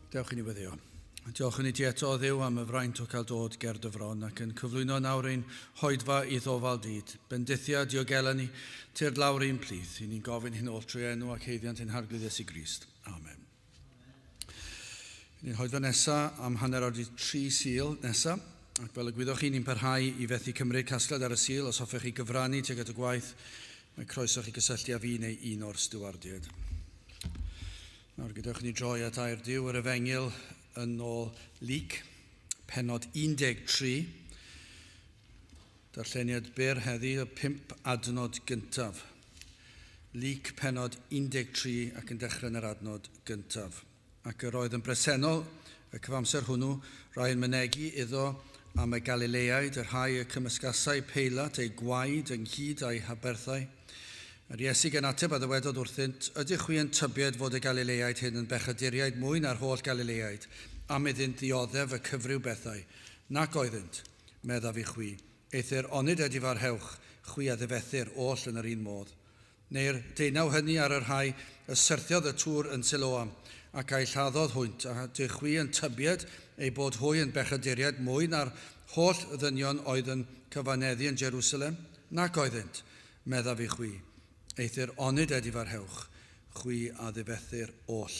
Dewch i ni weddio. Diolch i ni ti eto o Dduw am y fraint o cael dod ger dy fron ac yn cyflwyno nawr ein hoedfa i ddofal dyd. Bendithia diogela ni, tir lawr ein plith. I ni'n gofyn hyn oll trwy enw ac heiddiant ein harglwydd Iesu Grist. Amen. Ni'n hoedfa nesaf am hanner o'r 3 sil nesaf. Ac fel y gwyddoch chi, ni'n parhau i fethu cymryd casgliad ar y sil. Os hoffech chi gyfrannu tuag at y gwaith, mae croeso chi gysylltu â fi neu un o'r stwardiad. Nawr, gydewch ni droi at air Duw yr Efengil yn ôl Lyc, pennod 13. Darlleniad byr heddi y 5 adnod gyntaf. Lyc, pennod 13 ac yn dechrau yn yr adnod gyntaf. Ac yr oedd yn bresennol y cyfamser hwnnw, rhaid mynegu iddo am y Galileaid, yr rhai y cymysgasau Peilat, ei gwaed ynghyd a'i haberthau. Yr Iesu gan ateb a ddywedodd wrthynt, ydych chi yn tybied fod y Galileaid hyn yn bechaduriaid mwy na'r holl Galileaid, am iddynt ddioddef y cyfryw bethau. Nac oeddynt, meddaf i chwi, eithir onid Edifarhewch, chwi a ddifethyr oll yn yr un modd. Neu'r deunaw hynny ar yr rhai y syrthiodd y tŵr yn Siloam, ac a'i lladdodd hwynt, a dych chwi yn tybied ei bod hwy yn bechaduriad mwy na'r holl ddynion oedd yn cyfaneddu yn Jerusalem? Nac oeddynt, meddaf i chwi, eithir onid Edifarhewch, chwi a ddifethyr oll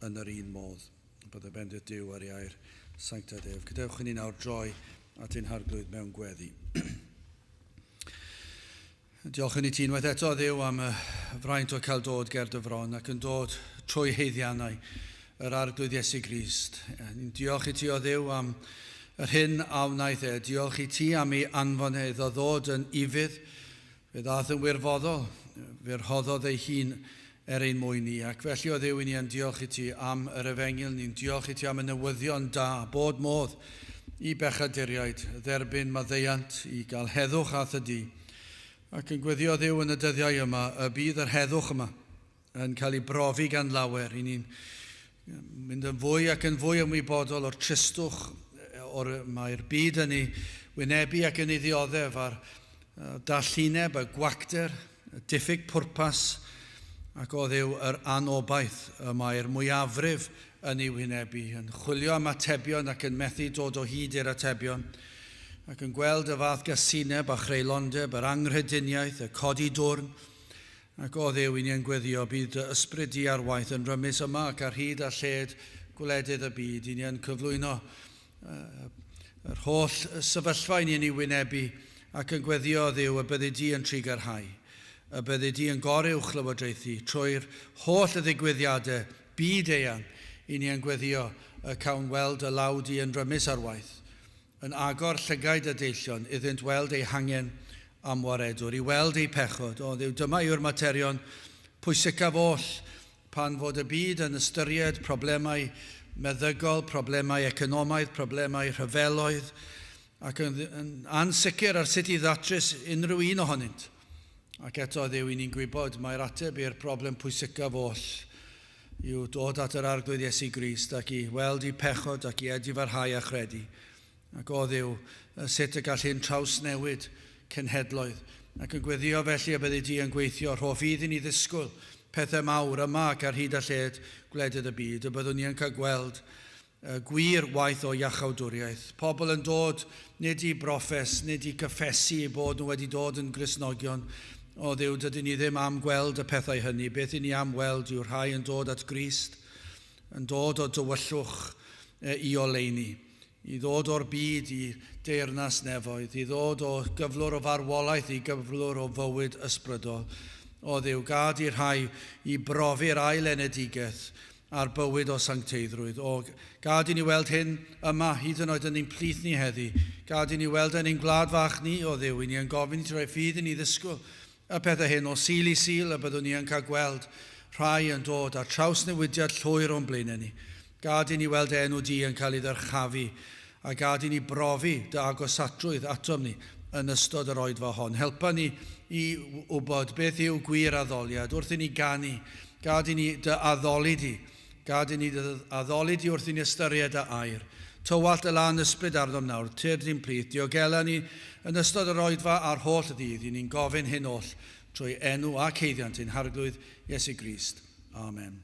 yn yr un modd. Byddai bendith Duw ar ei air sanctaidd ef. Gadewch i ni nawr droi at ein harglwydd mewn gweddi. Diolch i ni ti unwaith eto Dduw am y fraint o cael dod ger dy fron ac yn dod trwy heiddiannau yr arglwydd Iesu Grist. Diolch i ti o Dduw am yr hyn a wnaeth e. Diolch i ti am ei anfon e iddo ddod yn ifydd. Fe ddaeth yn wirfoddol. Fe rhoddodd ei hun ein mwyn ni. Ac felly o Dduw i ni yn diolch i ti am yr Efengil. Ni'n diolch i ti am y newyddion da, bod modd i bechaduriaid, dderbyn maddeiant, i gael heddwch a thydi. Ac yn gweddio Dduw yn y dyddiau yma, y bydd yr heddwch yma yn cael ei brofi gan lawer. I ni'n mynd yn fwy ac yn fwy ymwybodol o'r tristwch mae'r byd yn ei wynebu ac yn ei ddioddef a'r darllineb, y gwacter, y diffyg pwrpas ac o Dduw yr anobaith mae'r mwyafrif yn ei wynebu, yn chwilio am atebion ac yn methu dod o hyd i'r atebion ac yn gweld y fath gasineb a chreulondeb, yr anghrediniaeth, y codi dwrn, ac o Dduw i ni yn gweddio bydd y ysbryd di ar waith yn rymus yma ac ar hyd a lled gwledydd y byd. I ni yn cyflwyno yr holl sefyllfa i ni yn ei wynebu ac yn gweddio Dduw y byddi di yn trigarhau, y byddi di yn goruwch lywodraethu trwy'r holl y ddigwyddiadau byd eang. I ni yn gweddio y cawn weld y law di yn rymus ar waith, yn agor llygaid y deillion iddynt weld ei hangen am waredwr, i weld ei pechod. O Dduw, dyma yw'r materion pwysicaf oll pan fod y byd yn ystyried problemau meddygol, problemau economaidd, problemau rhyfeloedd, ac yn ansicr ar sut i ddatrys unrhyw un ohonynt. Ac eto Dduw, i ni'n gwybod mae'r ateb i'r problem pwysicaf oll yw dod at yr arglwydd Iesu Grist ac i weld ei pechod ac i edifarhau a chredu. Ac o Dduw, sut y gall hyn trawsnewid cenhedloedd. Ac yn gweddio felly y byddi di yn gweithio rho fydd i ni ddisgwyl pethau mawr yma ac ar hyd a lled gwledydd y byd. Y byddwn ni yn cael gweld gwir waith o iachawdwriaeth. Pobl yn dod nid i broffes, nid i gyffesu bod nhw wedi dod yn Gristnogion. O Dduw, dydyn ni ddim am gweld y pethau hynny. Beth i ni am weld yw'r rhai yn dod at Grist, yn dod o dywyllwch i oleuni, i ddod o'r byd i deyrnas nefoedd, i ddod o gyflwr o farwolaeth i gyflwr o fywyd ysbrydol. O Dduw, gad i'r rhai i brofi'r ail enedigaeth a'r bywyd o sancteiddrwydd. O, gad i ni weld hyn yma, hyd yn oed yn ein plith ni heddi. Gad i ni weld yn ein gwlad fach ni, o Dduw, i ni yn gofyn i troi ffydd i ni ddisgwyl y pethau hyn o sil i sil, a byddwn ni yn cael gweld rhai yn dod a trawsnewidiad llwyr o'n blaenau ni. Gad i ni weld enw di yn cael ei ddyrchafu, a gad i ni brofi dy agosatrwydd atom ni yn ystod yr oedfa hon. Helpa ni i wybod beth yw gwir addoliad wrth i ni ganu. Gad i ni dy addoli di. Gad i ni dy addoli di wrth i ni ystyried y air. Tywalt y lan ysbryd arddom nawr, tyr di'n plith. Diogela ni yn ystod yr oedfa a'r holl ddydd. I ni'n gofyn hyn oll trwy enw ac heiddiant ein harglwydd Iesu Grist. Amen.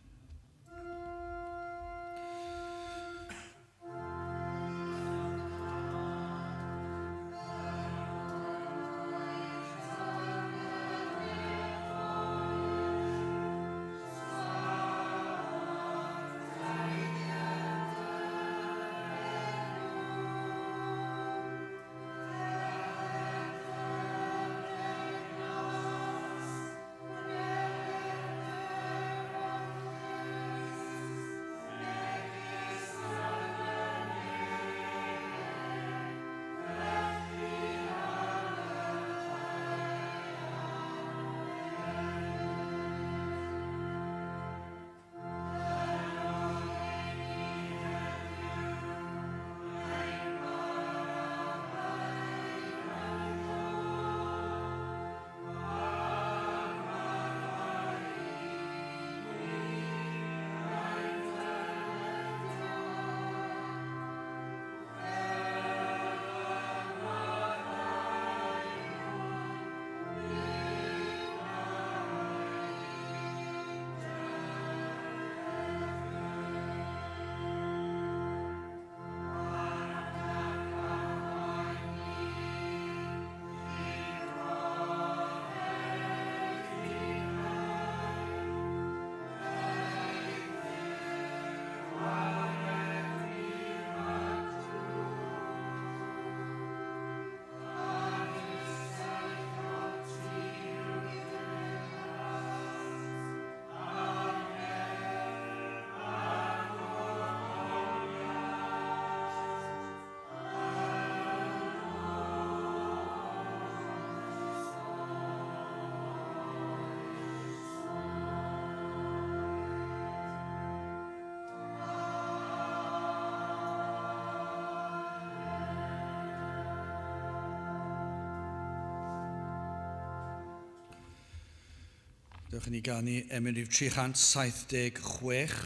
Dewch i ni ganu rhyw 376.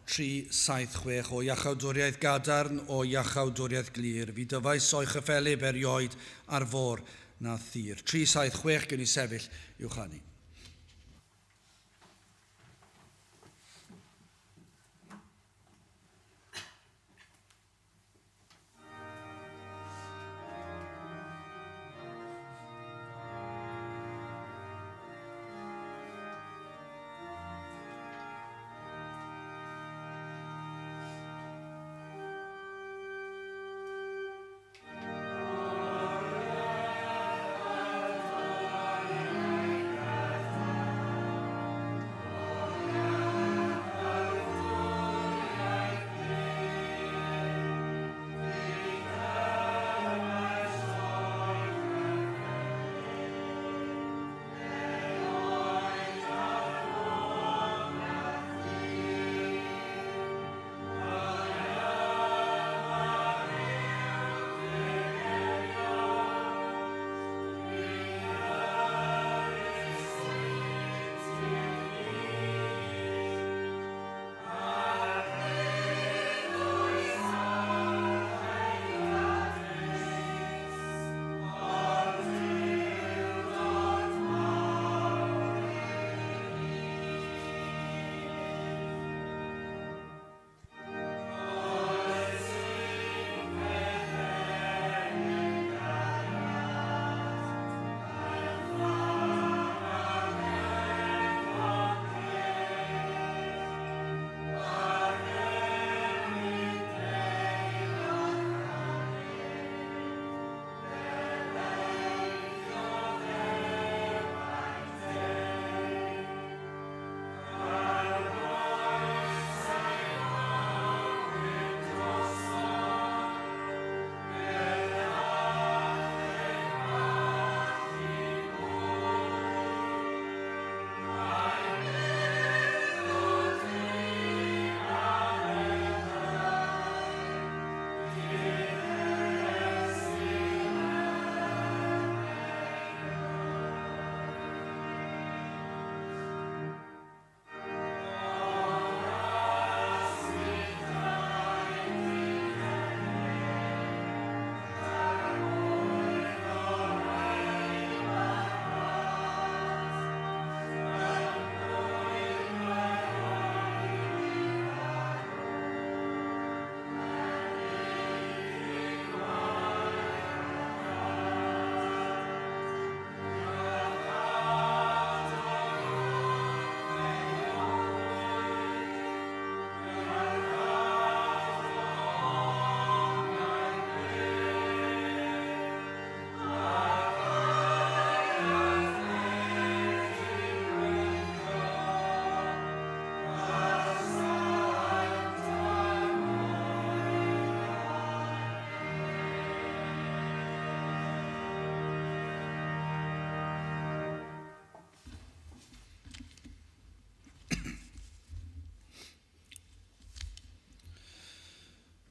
376 o iachawdwriaeth gadarn o iachawdwriaeth glir. Fi dyfais o'i chyffelib erioed ar fôr na thir. 376 gyn i sefyll i'w chanu.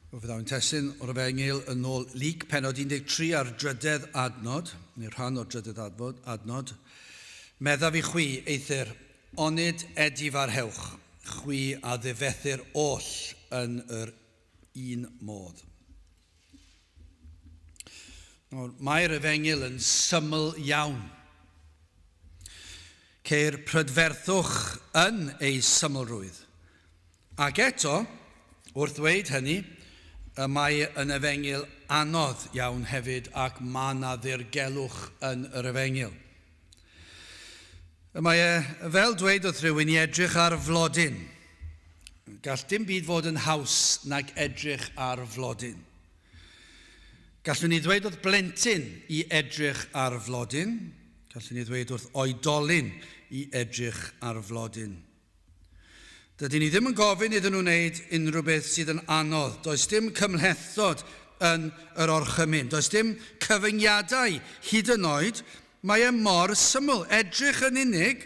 O fyddawn testyn o'r Efengyl yn ôl Lyc, pennod 13 ar drydedd adnod, neu rhan o'r drydedd adnod. Meddaf i chwi eithir, onid Edifarhewch, chwi a ddifethyr oll yn yr un modd. Mae'r Efengyl yn syml iawn. Ceir prydferthwch yn ei symlrwydd. Ac eto, wrth ddweud hynny, mae yn Efengyl anodd iawn hefyd ac mae na ddirgelwch yn yr Efengyl. Mae fel dweud wrth rhywun i edrych ar flodyn. Gall dim byd fod yn haws nag edrych ar flodyn. Gallwn ni ddweud wrth blentyn i edrych ar flodyn. Gallwn ni ddweud wrth oedolyn i edrych ar flodyn. Dydyn ni ddim yn gofyn iddyn nhw wneud unrhyw beth sydd yn anodd. Does dim cymhlethod yn yr orchymyn. Does dim cyfyngiadau hyd yn oed. Mae e mor syml. Edrych yn unig,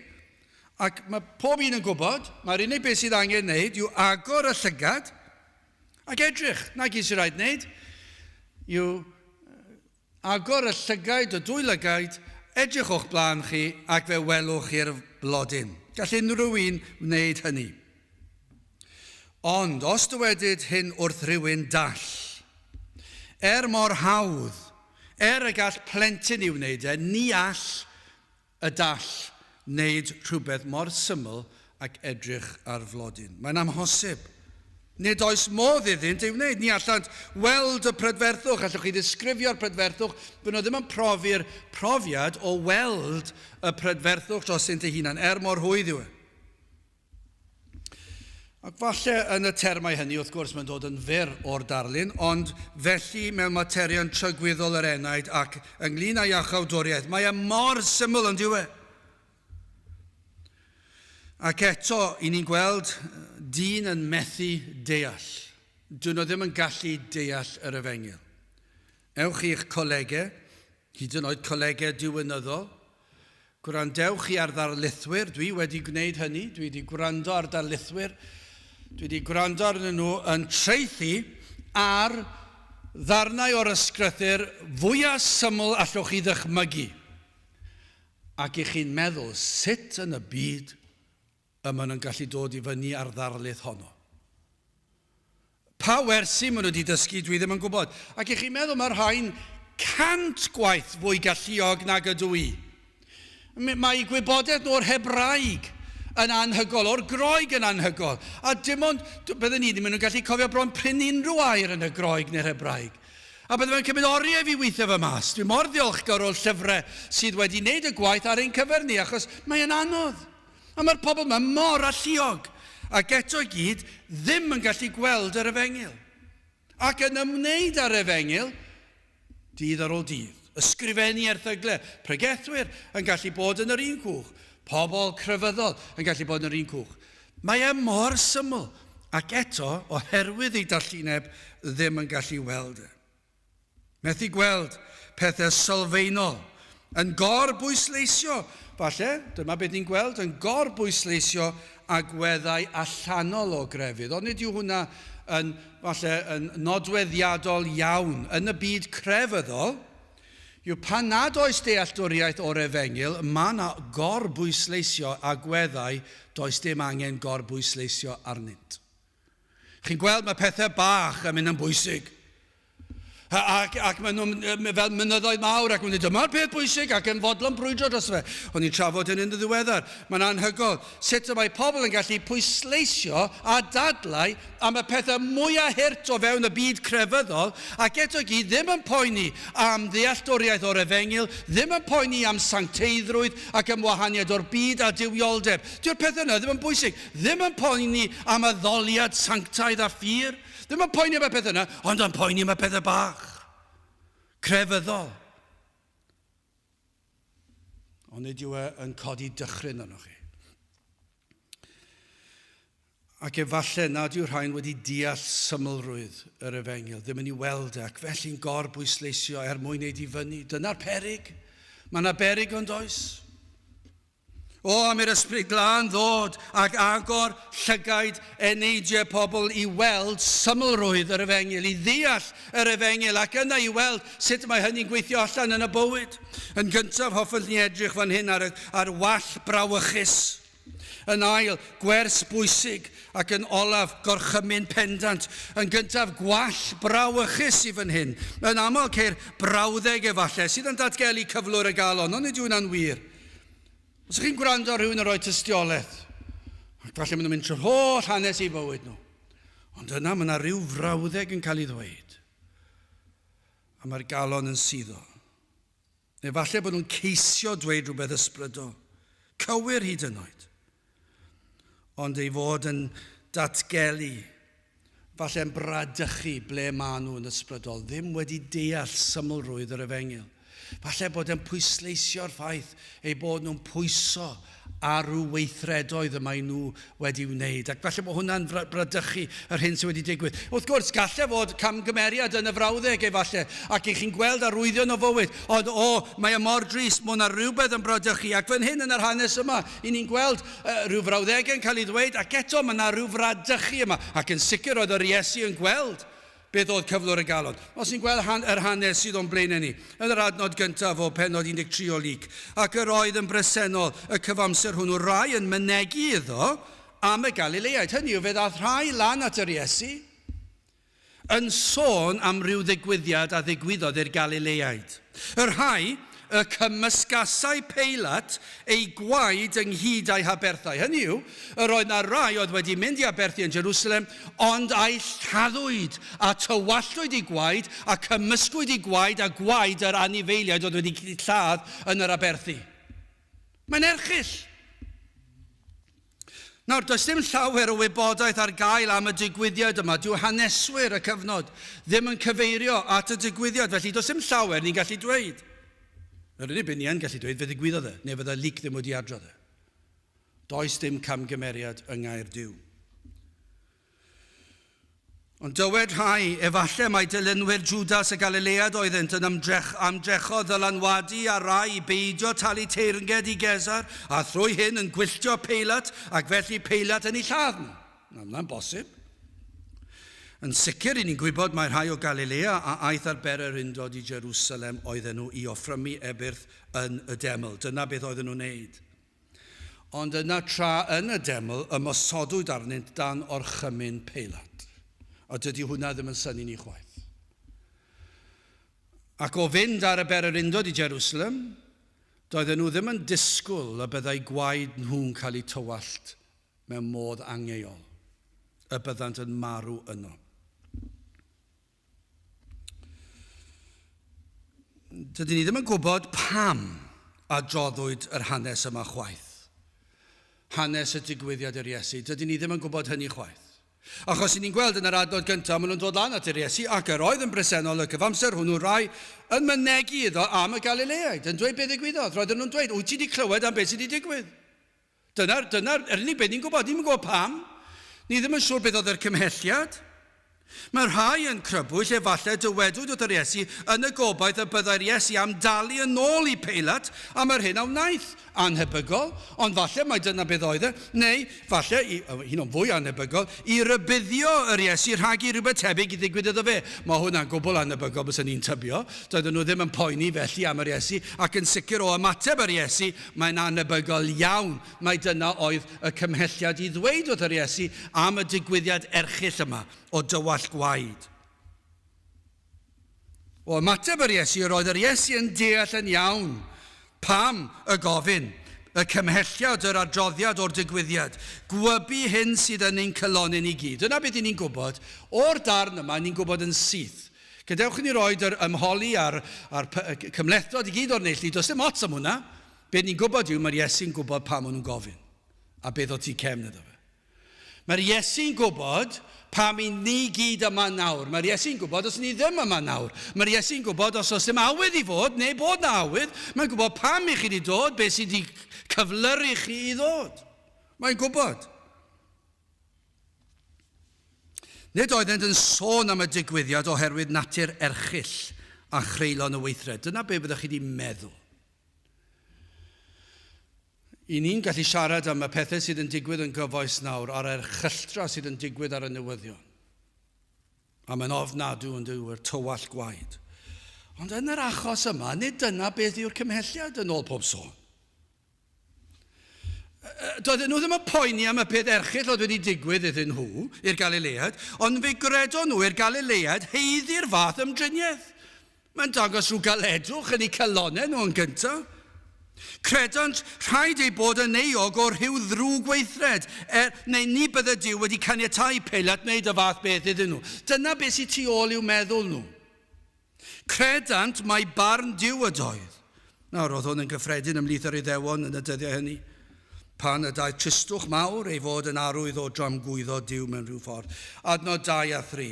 ac mae pob un yn gwybod, mae'r unig beth sydd angen wneud yw agor y llygad ac edrych. Nag sy'n rhaid wneud yw agor y llygaid, y dwy lygaid, edrych o'ch blaen chi ac fe welwch chi'r blodyn. Gall unrhyw un wneud hynny. Ond os dywedyd hyn wrth rywun dall, mor hawdd, y gall plentyn i wneud ni all y dall wneud rhywbeth mor syml ac edrych ar flodyn. Mae'n amhosib. Nid oes modd iddynt ei wneud. Ni allant weld y prydferthwch. Allwch chi ddisgrifio'r prydferthwch, bydd nhw ddim yn profi'r profiad o weld y prydferthwch dros sy'n ei hunan, mor hwydd yw e. Ac falle yn y termau hynny, wrth gwrs, mae'n dod yn fyr o'r darlun, ond felly mewn materion trygwyddol yr enaid ac ynglyn â iachawdwriaeth, mae mor syml yn diwe. Ac eto, i ni'n gweld dyn yn methu deall. Dyn nhw ddim yn gallu deall yr Efengyl. Ewch i'ch colegau, hyd yn oed colegau diwynyddol, gwrandewch chi ar ddarlithwyr, dwi wedi gwneud hynny, dwi wedi gwrando ar darlithwyr, dwi wedi gwrando arnyn nhw yn treithi ar ddarnau o'r ysgrythyr fwyaf syml allwch chi ddychmygu. Ac i chi'n meddwl, sut yn y byd yma nhw'n gallu dod i fyny ar ddarlith honno. Pa wersi maen nhw wedi dysgu, dwi ddim yn gwybod. Ac i chi'n meddwl mae'r rhain 100 gwaith fwy galluog nag ydw i. Mae gwybodaeth nhw'r Hebraeg yn anhygol, o'r Groeg yn anhygol. A dim ond, byddwn ni ddim yn gallu cofio bron prin unrhyw air yn y Groeg neu'r Hebraeg. A byddwn i'n cymryd oriau fi weithio fy mas. Dwi'n mor ddiolchgar o'r llyfrau sydd wedi wneud y gwaith ar ein cyfer ni, achos mae'n anodd. A mae'r pobl yma mor alluog. Ac eto i gyd, ddim yn gallu gweld yr Efengyl. Ac yn ymwneud â'r Efengyl, dydd ar ôl dydd. Ysgrifennu erthyglau. Pregethwyr yn gallu bod yn yr un cwch. Pobl crefyddol yn gallu bod yn yr un cwch. Mae mor syml. Ac eto, oherwydd ei darluneb, ddim yn gallu weld e. Methu gweld pethau sylfaenol yn gorbwysleisio. Falle, dyma beth ni'n gweld, yn gorbwysleisio agweddau allanol o grefydd. Ond nid yw hwnna yn nodweddiadol iawn yn y byd crefyddol. Yw pan nad oes dealltwriaeth o'r Efengyl, mae yna gorbwysleisio agweddau, does dim angen gorbwysleisio arnynt. Chi'n gweld mae pethau bach yn mynd yn bwysig. Ac maen nhw'n fel mynyddoedd mawr ac maen nhw'n dyma'r peth bwysig ac yn fodlon brwydro dros fe. O'n i'n trafod hyn yn y ddiweddar. Mae'n anhygol. Sut y mae pobl yn gallu pwysleisio a dadlau am y pethau mwyaf hirt o fewn y byd crefyddol ac eto gyd ddim yn poeni am ddealltwriaeth o'r Efengyl, ddim yn poeni am sancteiddrwydd ac am wahaniaeth o'r byd a dywioldeb. Dyw'r pethau yna ddim yn bwysig. Ddim yn poeni am y ddoliad sanctaidd a ffyr. Ddim yn poeni am y pethau yna, ond yn poeni am y pethau bach. Crefyddol. Ond nid yw yn codi dychryn arnoch chi. Ac efallai nad yw'r rhain wedi deall symlrwydd yr Efengyl, ddim yn ei weld ac felly'n gorbwysleisio mwyn neud i fyny. Dyna'r peryg. Mae yna beryg ond oes. O, am yr ysbryd glân ddod ac agor llygaid eneidiau pobl i weld symlrwydd yr Efengyl, i ddeall yr Efengyl ac yna i weld sut mae hynny'n gweithio allan yn y bywyd. Yn gyntaf, hoffwn ni edrych fan hyn ar wall brawychus. Yn ail, gwers bwysig ac yn olaf gorchymyn pendant. Yn gyntaf, gwall brawychus i fan hyn. Yn aml ceir brawddeg efallai sydd yn datgelu cyflwr y galon, ond nid yw hwnna'n wir. Os ydych chi'n gwrando ar rhywun yn rhoi tystiolaeth, ac falle maen nhw'n mynd trwy'r holl hanes i bywyd nhw, ond yna mae yna rhyw frawddeg yn cael ei ddweud, a mae'r galon yn suddo. Neu falle bod nhw'n ceisio dweud rhywbeth ysbrydol, cywir hyd yn oed, ond ei fod yn datgelu, falle yn bradychu ble maen nhw yn ysbrydol, ddim wedi deall symlrwydd yr Efengyl. Falle bod yn pwysleisio'r ffaith ei bod nhw'n pwyso ar rhyw weithredoedd y mae nhw wedi wneud. Ac falle bod hwnna'n bradychu yr hyn sydd wedi digwydd. Wrth gwrs, gallai fod camgymeriad yn y frawddeg efallai, ac i chi'n gweld arwyddion o fywyd, ond mae mor drist, mae yna rhywbeth yn bradychu. Ac fan hyn yn yr hanes yma, i ni'n gweld rhyw frawddegau yn cael ei ddweud, ac eto mae yna rhyw fradychu yma. Ac yn sicr oedd yr Iesu yn gweld beth oedd cyflwr y galon. Os ni'n gweld yr hanes sydd o'n blaen ni, yn yr adnod gyntaf o pennod 13 o Lyc, ac yr oedd yn bresennol y cyfamser hwnnw, rai yn mynegu iddo am y Galileaid. Hynny yw, fe ddaeth rhai lan at yr Iesu yn sôn am ryw ddigwyddiad a ddigwyddodd i'r Galileaid. Yr rhai y cymysgasau Peilat ei gwaed ynghyd â'i haberthau. Hynny yw, yr oedd na rai oedd wedi mynd i aberthu yn Jerusalem, ond a'i lladdwyd a tywallwyd ei gwaed a cymysgwyd ei gwaed a gwaed yr anifeiliaid oedd wedi lladd yn yr aberthu. Mae'n erchyll. Nawr, does dim llawer o wybodaeth ar gael am y digwyddiad yma. Dyw haneswyr y cyfnod ddim yn cyfeirio at y digwyddiad, felly does dim llawer ni'n gallu dweud. Yr unig beth ni yn gallu dweud, fe ddigwyddodd e, neu fydda Lyc ddim wedi adrodd e. Does dim camgymeriad yng Nghaerdyw. Ond dywed rhai, efallai mai dilynwyr Jwdas y Galilead oeddent yn ymdrechodd ddylanwadu a rai i beidio talu teyrnged i Gesar, a thrwy hyn yn gwylltio Peilat, ac felly Peilat yn ei lladd. Na'n bosib. Yn sicr, i ni'n gwybod mae rhai o Galilea a aeth ar berer undod i Jerusalem oedden nhw i offrymu ebyrth yn y deml. Dyna beth oedden nhw'n neud. Ond yna tra yn y deml, ymosodwyd arnynt dan orchymyn Peilat. A dydy hwnna ddim yn syni ni chwaith. Ac o fynd ar y berer undod i Jerusalem, doedden nhw ddim yn disgwyl y byddai gwaed nhw'n cael eu tywallt mewn modd angeuol. Y byddant yn marw yno. Dydyn ni ddim yn gwybod pam adroddwyd yr hanes yma chwaith. Hanes y digwyddiad i'r Iesu. Dydyn ni ddim yn gwybod hynny chwaith. Achos ni'n gweld yn yr adnod gyntaf, maen nhw'n dod lan at yr Iesu, ac yr oedd yn bresennol y cyfamser hwnnw rai yn mynegu iddo am y Galileaid. Yn dweud beth ddigwyddodd. Roedden nhw'n dweud, wyt ti wedi clywed am beth sydd wedi digwydd? Dyna'r unig beth ni'n gwybod. Ni'n gwybod pam. Ni ddim yn siŵr beth oedd yr cymhelliad. Mae rhai yn crybwyll efallai dywedwyd wrth yr Iesu yn y gobaith y byddai'r Iesu am dalu yn ôl i Peilat am yr hyn a wnaeth anhebygol, ond falle mai dyna beth oedd e, neu falle, hyn o'n fwy anhebygol, i rybuddio yr Iesu rhag i rhywbeth tebyg i ddigwydd iddo fe. Mae hwnna'n gwbl anhebygol bys ni'n tybio. Doedden nhw ddim yn poeni felly am yr Iesu, ac yn sicr o ymateb yr Iesu, mae'n anhebygol iawn. Mae dyna oedd y cymhelliad i ddweud wrth yr Iesu am y digwyddiad erchyll yma o dywall gwaed. O ymateb yr Iesu, roedd yr Iesu yn deall yn iawn pam y gofyn, y cymhelliad, yr adroddiad o'r digwyddiad, gwybu hyn sydd yn ein cylonyn i gyd. Dyna beth ni'n gwybod. O'r darn yma, ni'n gwybod yn syth. Gadewch ni roed yr ymholi a'r cymlethdod i gyd o'r neilltu. Does dim ots am hwnna. Beth ni'n gwybod yw, mae'r Iesu'n gwybod pam o'n nhw'n gofyn. A beth o ti cefn iddo fe. Mae'r Iesu'n gwybod pam i ni gyd yma nawr. Mae'r Iesu'n gwybod os ni ddim yma nawr. Mae'r Iesu'n gwybod os oes dim awydd i fod, neu bod na awydd. Mae'n gwybod pam i chi wedi dod, beth sydd wedi cyflyru chi i ddod. Mae'n gwybod. Nid oeddent yn sôn am y digwyddiad oherwydd natur erchyll a chreulon y weithred. Dyna be byddwch chi wedi meddwl. I ni'n gallu siarad am y pethau sydd yn digwydd yn gyfoes nawr a'r erchylltra sydd yn digwydd ar y newyddion. A mae'n ofnadw yn dyw'r tywall gwaed. Ond yn yr achos yma, nid dyna beth yw'r cymhelliad yn ôl pob sôn. Doedden nhw ddim yn poeni am y peth erchyll oedd wedi digwydd iddyn nhw, i'r Galileaid, ond fe gredon nhw i'r Galileaid heiddi'r fath ymdriniaeth. Mae'n dangos rhyw galedwch yn eu calonau nhw yn gyntaf. Credant rhaid ei bod yn euog o'r rhyw ddrwg weithred, neu ni bydde Duw wedi caniatáu Peilat wneud y fath beth iddyn nhw. Dyna beth sy'n tu ôl i'w meddwl nhw. Credant mai barn Duw ydoedd. Nawr, oedd hwn yn gyffredin ymlith yr Iddewon yn y dyddiau hynny. Pan y daeth tristwch mawr ei fod yn arwydd o dramgwyddo Duw mewn rhyw ffordd. Adnod 2 a 3.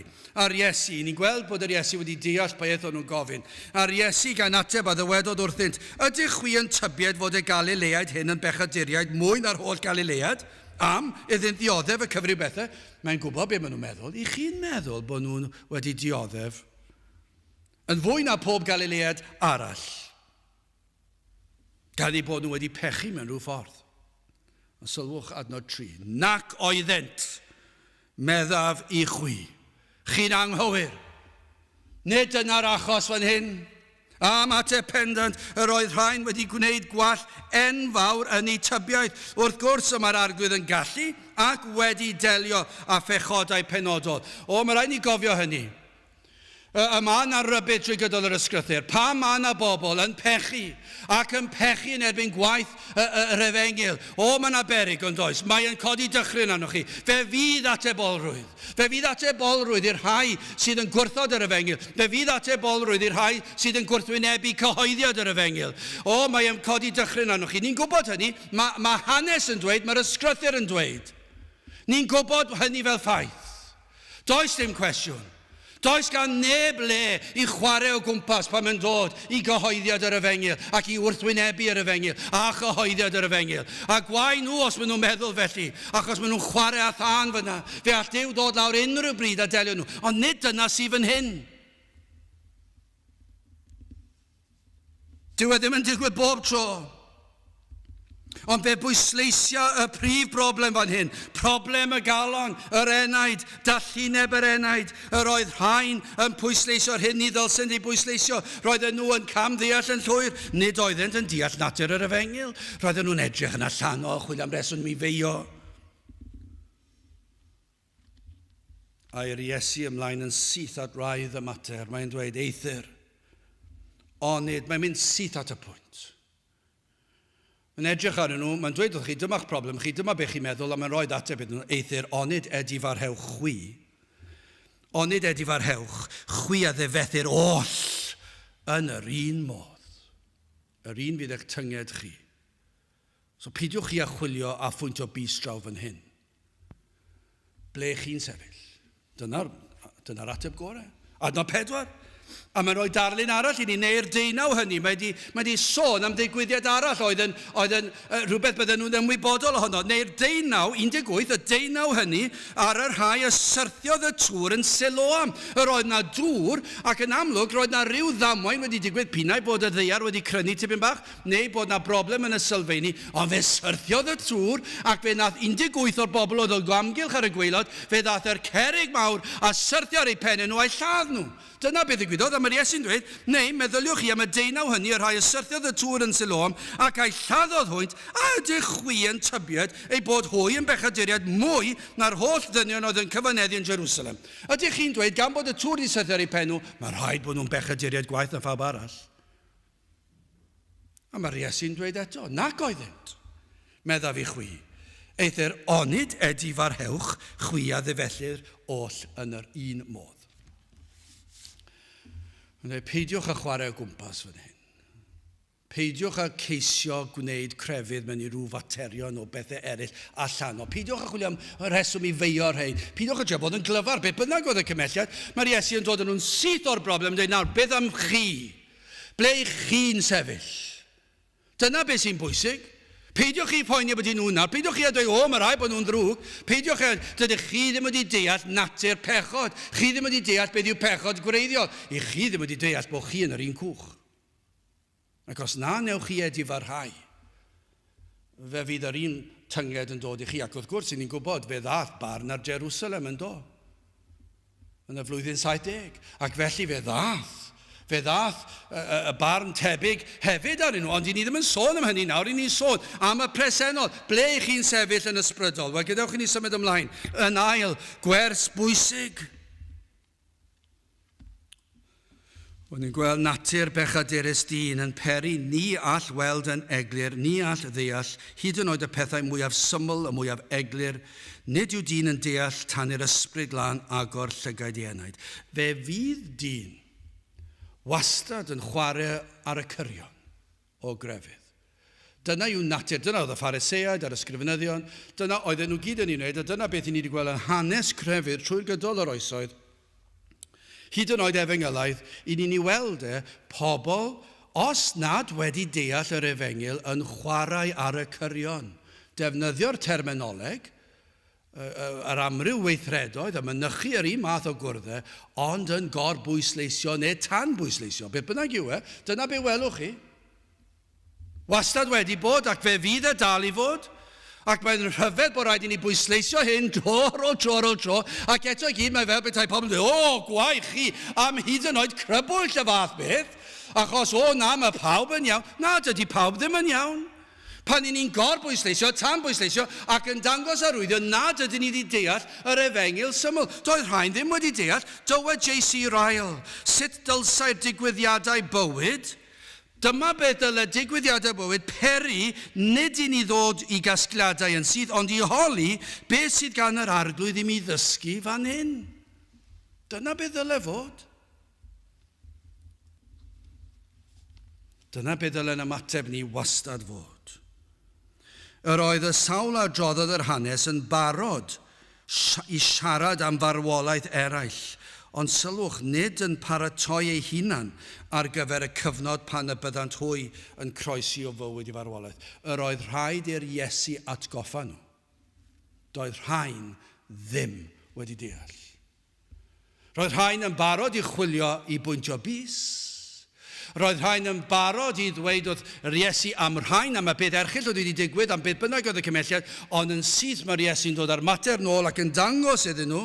A'r Iesu, ni'n gweld bod yr Iesu wedi deall beth o'n nhw'n gofyn. A'r Iesu gan ateb a ddywedodd wrthynt, ydych chwi yn tybied fod y Galileaid hyn yn bechaduriaid mwy na'r holl Galileaid? Am iddynt ddioddef y cyfri bethau? Mae'n gwybod beth maen nhw'n meddwl. I chi'n meddwl bod nhw'n wedi dioddef yn fwy na pob Galileaid arall? Gan ei bod nhw wedi pechu mewn rhyw ffordd. A sylwch adnod 3. Nac oeddent, meddaf i chwi. Chi'n anghywir. Nid yna'r achos fan hyn. Am ateb pendant, yr oedd rhain wedi gwneud gwall enfawr yn eu tybiaeth. Wrth gwrs y mae'r arglwydd yn gallu ac wedi delio â phechodau penodol. Mae rhaid ni gofio hynny. Mae yna rybyd trwy gydol yr ysgrythur. Pa mae yna bobl yn pechu ac yn pechu yn erbyn gwaith yr efengil. Mae yna berig yn does. Mae yn codi dychryn arnoch chi. Fe fydd atebolrwydd. Fe fydd atebolrwydd i'r rhai sydd yn gwrthod yr efengil. Fe fydd atebolrwydd i'r rhai sydd yn gwrthwynebu cyhoeddiad yr efengil. Mae yn codi dychryn arnoch chi. Ni'n gwybod hynny. Mae hanes yn dweud, mae'r ysgrythur yn dweud. Ni'n gwybod hynny fel ffaith. Does dim cwestiwn. Does gan neb le i chwarae o gwmpas pan mae'n dod i gyhoeddiad yr efengil ac i wrthwynebu yr efengil a chyhoeddiad yr efengil. A gwai nhw os maen nhw'n meddwl felly, achos maen nhw'n chwarae a thân fyna. Fe all Duw dod lawr unrhyw bryd a delio nhw. Ond nid dyna sydd fan hyn. Dyw e ddim yn digwydd bob tro. Ond fe bwysleisio y prif broblem fan hyn. Problem y galon, yr enaid, dallineb yr enaid. Yr oedd rhain yn pwysleisio'r hyn ni ddylsyn ei bwysleisio. Roedden nhw yn camddeall yn llwyr. Nid oeddent yn deall natur yr efengil. Roedden nhw'n edrych yn allanol, chwilio am reswm mi feio. A'r Iesu ymlaen yn syth at raidd y mater. Mae'n dweud eithir. Onid, mae'n mynd syth at y pwynt. Mae'n edrych arnyn nhw, mae'n dweud wrth chi, dyma'ch problem chi, dyma beth chi'n meddwl, a mae'n rhoi ateb iddyn nhw, eithir, onid edifarhewch chwi. Onid edifarhewch, chwi a ddefethyr oll yn yr un modd. Yr un fydd eich tynged chi. So pidiwch chi a chwilio a phwynt o bys draw fan hyn. Ble chi'n sefyll? Dyna'r ateb gorau. Adnod 4. A mae'n rhoi darlun arall i ni, neu'r deunaw hynny. Mae di sôn am ddigwyddiad arall oedd yn rhywbeth bydden nhw'n ymwybodol ohono. Neu'r deunaw, 18, y deunaw hynny, ar yr rhai y syrthiodd y tŵr yn Siloam. Yr oedd na dŵr, ac yn amlwg roedd na ryw ddamwain wedi digwydd pinnau bod y ddeiar wedi crynu tipyn bach, neu bod na broblem yn y sylfaeni, ond fe syrthiodd y tŵr, ac fe nath 18 o'r bobl oedd o amgylch ar y gwaelod, fe ddath yr cerrig mawr a syrthio ar eu pennau nhw a'i lladd nhw. Dyna beth ddigwyddodd, a mae'r Iesu'n dweud, neu meddyliwch chi am y deunaw hynny, yr rhai y syrthiodd y tŵr yn Siloam, ac a'i lladdodd hwynt, a ydych chwi yn tybied ei bod hwy yn bechaduriad mwy na'r holl ddynion oedd yn cyfaneddu yn Jerusalem. Ydych chi'n dweud, gan bod y tŵr i syrthio ar eu penw, mae'n rhaid bod nhw'n bechaduriad gwaith na phawb arall. A mae'r Iesu'n dweud eto, nac oeddent, medda fi chwi. Eithir onid edifarhewch, chwi a ddefellir oll yn yr un modd. Peidiwch a chwarae o gwmpas fan hyn. Peidiwch a ceisio gwneud crefydd mewn i rhyw faterion o bethau eraill allan. Peidiwch a chwilio am y reswm i feio'r rhain. Peidiwch a trio bod yn glyfar. Beth bynnag oedd y cymhelliad, mae'r Iesu yn dod yn nhw'n syth o'r broblem. Dweud nawr, beth am chi? Ble chi'n sefyll? Dyna beth sy'n bwysig. Peidiwch chi poeni bod nhw'n nawr. Peidiwch chi a dweud, mae rhaid bod nhw'n ddrwg. Peidiwch chi, dydych chi ddim wedi deall natur pechod. Chi ddim wedi deall beth yw pechod gwreiddiol. I chi ddim wedi deall bod chi yn yr un cwch. Ac os na newch chi edifarhau, fe fydd yr un tynged yn dod i chi. Ac wrth gwrs, ni'n gwybod, fe ddath barn ar Jerusalem yn dod. Yn y flwyddyn 70. Ac felly fe ddath y barn tebyg hefyd arnyn nhw, ond i ni ddim yn sôn am hynny nawr, i ni'n sôn am y presennol, ble chi'n sefyll yn ysbrydol. Wel, gadewch i ni symud ymlaen. Yn ail, gwers bwysig. O'n i'n gweld natur bechadurus dyn yn peri, ni all weld yn eglur, ni all ddeall, hyd yn oed y pethau mwyaf syml, y mwyaf eglur, nid yw dyn yn deall tan i'r ysbryd lan agor llygaid i enaid. Fe fydd dyn wastad yn chwarae ar y cyrion o grefydd. Dyna yw natur, dyna oedd y Phariseaid a'r ysgrifenyddion, dyna oedden nhw gyd yn ei wneud, a dyna beth i ni wedi gweld yn hanes crefydd trwy'r gydol yr oesoedd. Hyd yn oed efengylaidd, i ni'n ei weld pobl, os nad wedi deall yr efengil, yn chwarae ar y cyrion. Defnyddio'r terminoleg, yr amryw weithredoedd, a mynychu yr un math o gwrddau, ond yn gorbwysleisio neu tan bwysleisio. Beth bynnag yw dyna be welwch chi. Wastad wedi bod, ac fe fydd dal i fod, Ac mae'n rhyfedd bod rhaid i ni bwysleisio hyn tro, ac eto i gyd mae fel bethau pobl yn dweud, gwaith chi am hyd yn oed crybwyll y fath beth, achos na, mae pawb yn iawn. Na, dydy pawb ddim yn iawn. Pan ni'n gorbwysleisio, tanbwysleisio, ac yn dangos arwyddio, na dydyn ni wedi deall yr efengyl syml. Doedd rhain ddim wedi deall, dywed J.C. Ryle, sut dylsai'r digwyddiadau bywyd. Dyma beth dyle digwyddiadau bywyd peri nid i ni ddod i gasgliadau yn sydd, ond i holi beth sydd gan yr arglwydd i mi ddysgu fan hyn. Dyna beth dyle fod. Dyna beth dyle yn ymateb ni wastad fod. Yr oedd y sawl adroddodd yr hanes yn barod i siarad am farwolaeth eraill, ond sylwch, nid yn paratoi ei hunan ar gyfer y cyfnod pan y byddant hwy yn croesi o fywyd i farwolaeth. Yr oedd rhaid i'r Iesu atgoffa nhw. Doedd rhain ddim wedi deall. Roedd rhain yn barod i chwilio i bwyntio bys. Roedd rhain yn barod i ddweud oedd yr Iesu am rhain, am y beth erchill oedd wedi digwydd, am beth bynnag oedd y cymhelliad, ond yn syth mae'r Iesu'n dod ar mater nôl ac yn dangos iddyn nhw.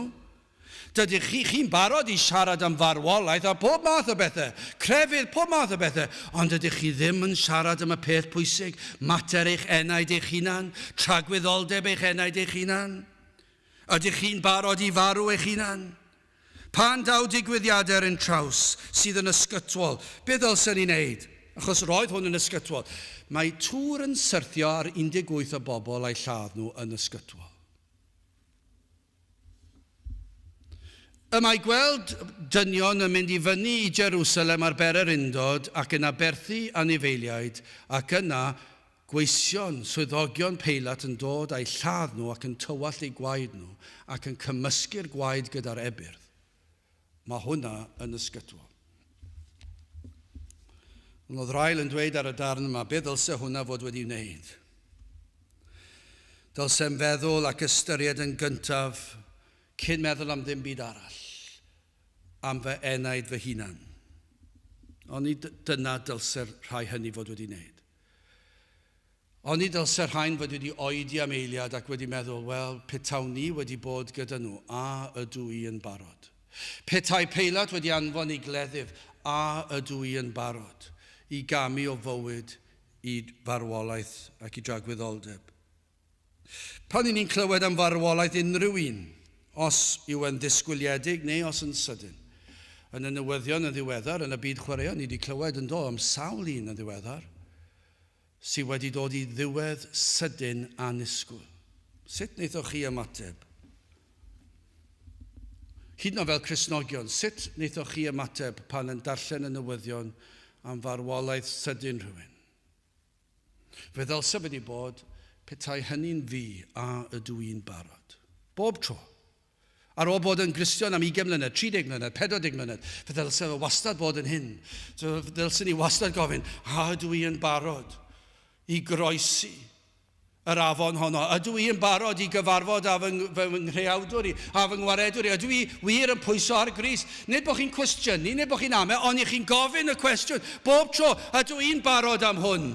Dydych chi'n barod i siarad am farwolaeth a pob math o bethau, crefydd, pob math o bethau, ond ydych chi ddim yn siarad am y peth pwysig, mater eich enaid eich hunan, tragwyddoldeb eich enaid eich hunan. Ydych chi'n barod i farw eich hunan? Pan daw digwyddiadau yn traws sydd yn ysgytwol, beth ddylsen ni'n neud? Achos roedd hwn yn ysgytwol. Mae tŵr yn syrthio ar 18 o bobl a'i lladd nhw yn ysgytwol. Mae gweld dynion yn mynd i fyny i Jerusalem ar ber yr undod ac yn aberthu anifeiliaid ac yna gweision, swyddogion Peilat yn dod a'i lladd nhw ac yn tywall eu gwaed nhw ac yn cymysgu'r gwaed gyda'r ebyrdd. Mae hwnna yn ysgytwol. Oedd Ryle yn dweud ar y darn yma, beth ddylse hwnna fod wedi wneud? Dylsem feddwl ac ystyried yn gyntaf, cyn meddwl am ddim byd arall, am fy enaid fy hunan. Ond dyna dylse'r rhai hynny fod wedi wneud. Ond dylse'r rhain fod wedi oedi am eiliad ac wedi meddwl, wel, petawn ni wedi bod gyda nhw, a ydw i yn barod. Petai Peilat wedi anfon i gleddyf, a ydw i yn barod i gamu o fywyd i farwolaeth ac i dragwyddoldeb. Pan ni'n clywed am farwolaeth unrhyw un, os yw yn ddisgwyliedig neu os yn sydyn. Yn y newyddion yn ddiweddar, yn y byd chwaraeon, ni wedi clywed yn dod am sawl un yn ddiweddar, sydd wedi dod i ddiwedd sydyn a nisgwyl. Sut wnaethoch chi ymateb? Hyd yn oed fel Cristnogion, sut wnaethoch chi ymateb pan yn darllen y newyddion am farwolaeth sydyn rhywun? Fe ddylse wedi bod, petai hynny'n fi a ydw i'n barod. Bob tro. Ar ôl bod yn Gristion am 20 mlynedd, 30 mlynedd, 40 mlynedd, fe ddylse wastad bod yn hyn. So fe ddylse ni wastad gofyn, a ydw i'n barod i groesi yr afon honno. Ydw i'n barod i gyfarfod a fy nghreawdwr i, a fy ngwaredwr i. Ydw i wir yn pwyso ar grys. Nid bod chi'n cwestiynu, nid bod chi'n ame, ond i chi'n gofyn y cwestiwn. Bob tro, ydw i'n barod am hwn?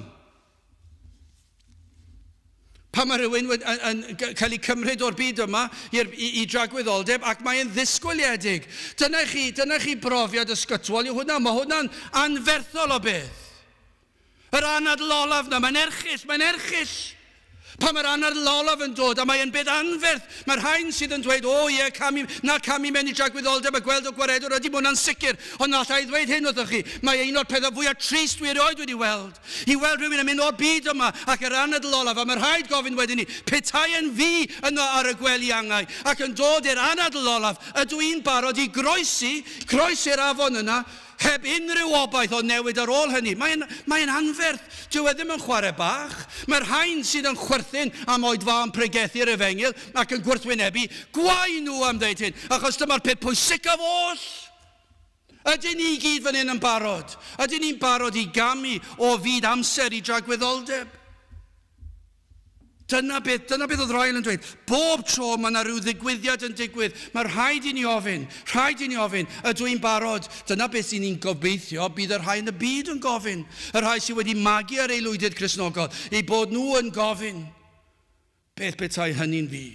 Pan mae rhywun yn cael ei cymryd o'r byd yma i dragwyddoldeb ac mae'n ddisgwyliedig. Dyna chi brofiad ysgytwol i hwnna. Mae hwnna'n anferthol o beth. Yr anadl olaf na, mae'n erchyll. Pan mae'r anadl olaf yn dod, a mae'n beth anferth, mae'r rhain sydd yn dweud, camu mewn i dragwyddoldeb a gweld o gwaredwr, ydy hwnna'n sicr, ond allai ddweud hyn wrthoch chi, mae un o'r pethau fwyaf trist dwi erioed wedi weld. I weld rhywun yn mynd o'r byd yma ac yr anadl olaf, a mae'r rhaid gofyn wedyn ni, petai yn fi yno ar y gwely angau, ac yn dod i'r anadl olaf, ydw i'n barod i groesi'r afon yna, heb unrhyw obaith o newid ar ôl hynny. Mae'n anferth. Dyw e ddim yn chwarae bach. Mae'r rhain sydd yn chwerthin am oedfa am pregethu'r efengyl ac yn gwrthwynebu, gwae nhw am ddeud hyn, achos dyma'r peth pwysicaf oll. Ydyn ni gyd fan hyn yn barod? Ydyn ni'n barod i gamu o fyd amser i dragwyddoldeb? Dyna beth oedd Ryle yn dweud. Bob tro mae yna rhyw ddigwyddiad yn digwydd, mae rhaid i ni ofyn, ydw i'n barod? Dyna beth sy'n ni'n gobeithio, bydd yr rhai yn y byd yn gofyn. Yr rhai sydd wedi magu ar aelwydydd Cristnogol, eu bod nhw yn gofyn. beth petai hynny'n fi?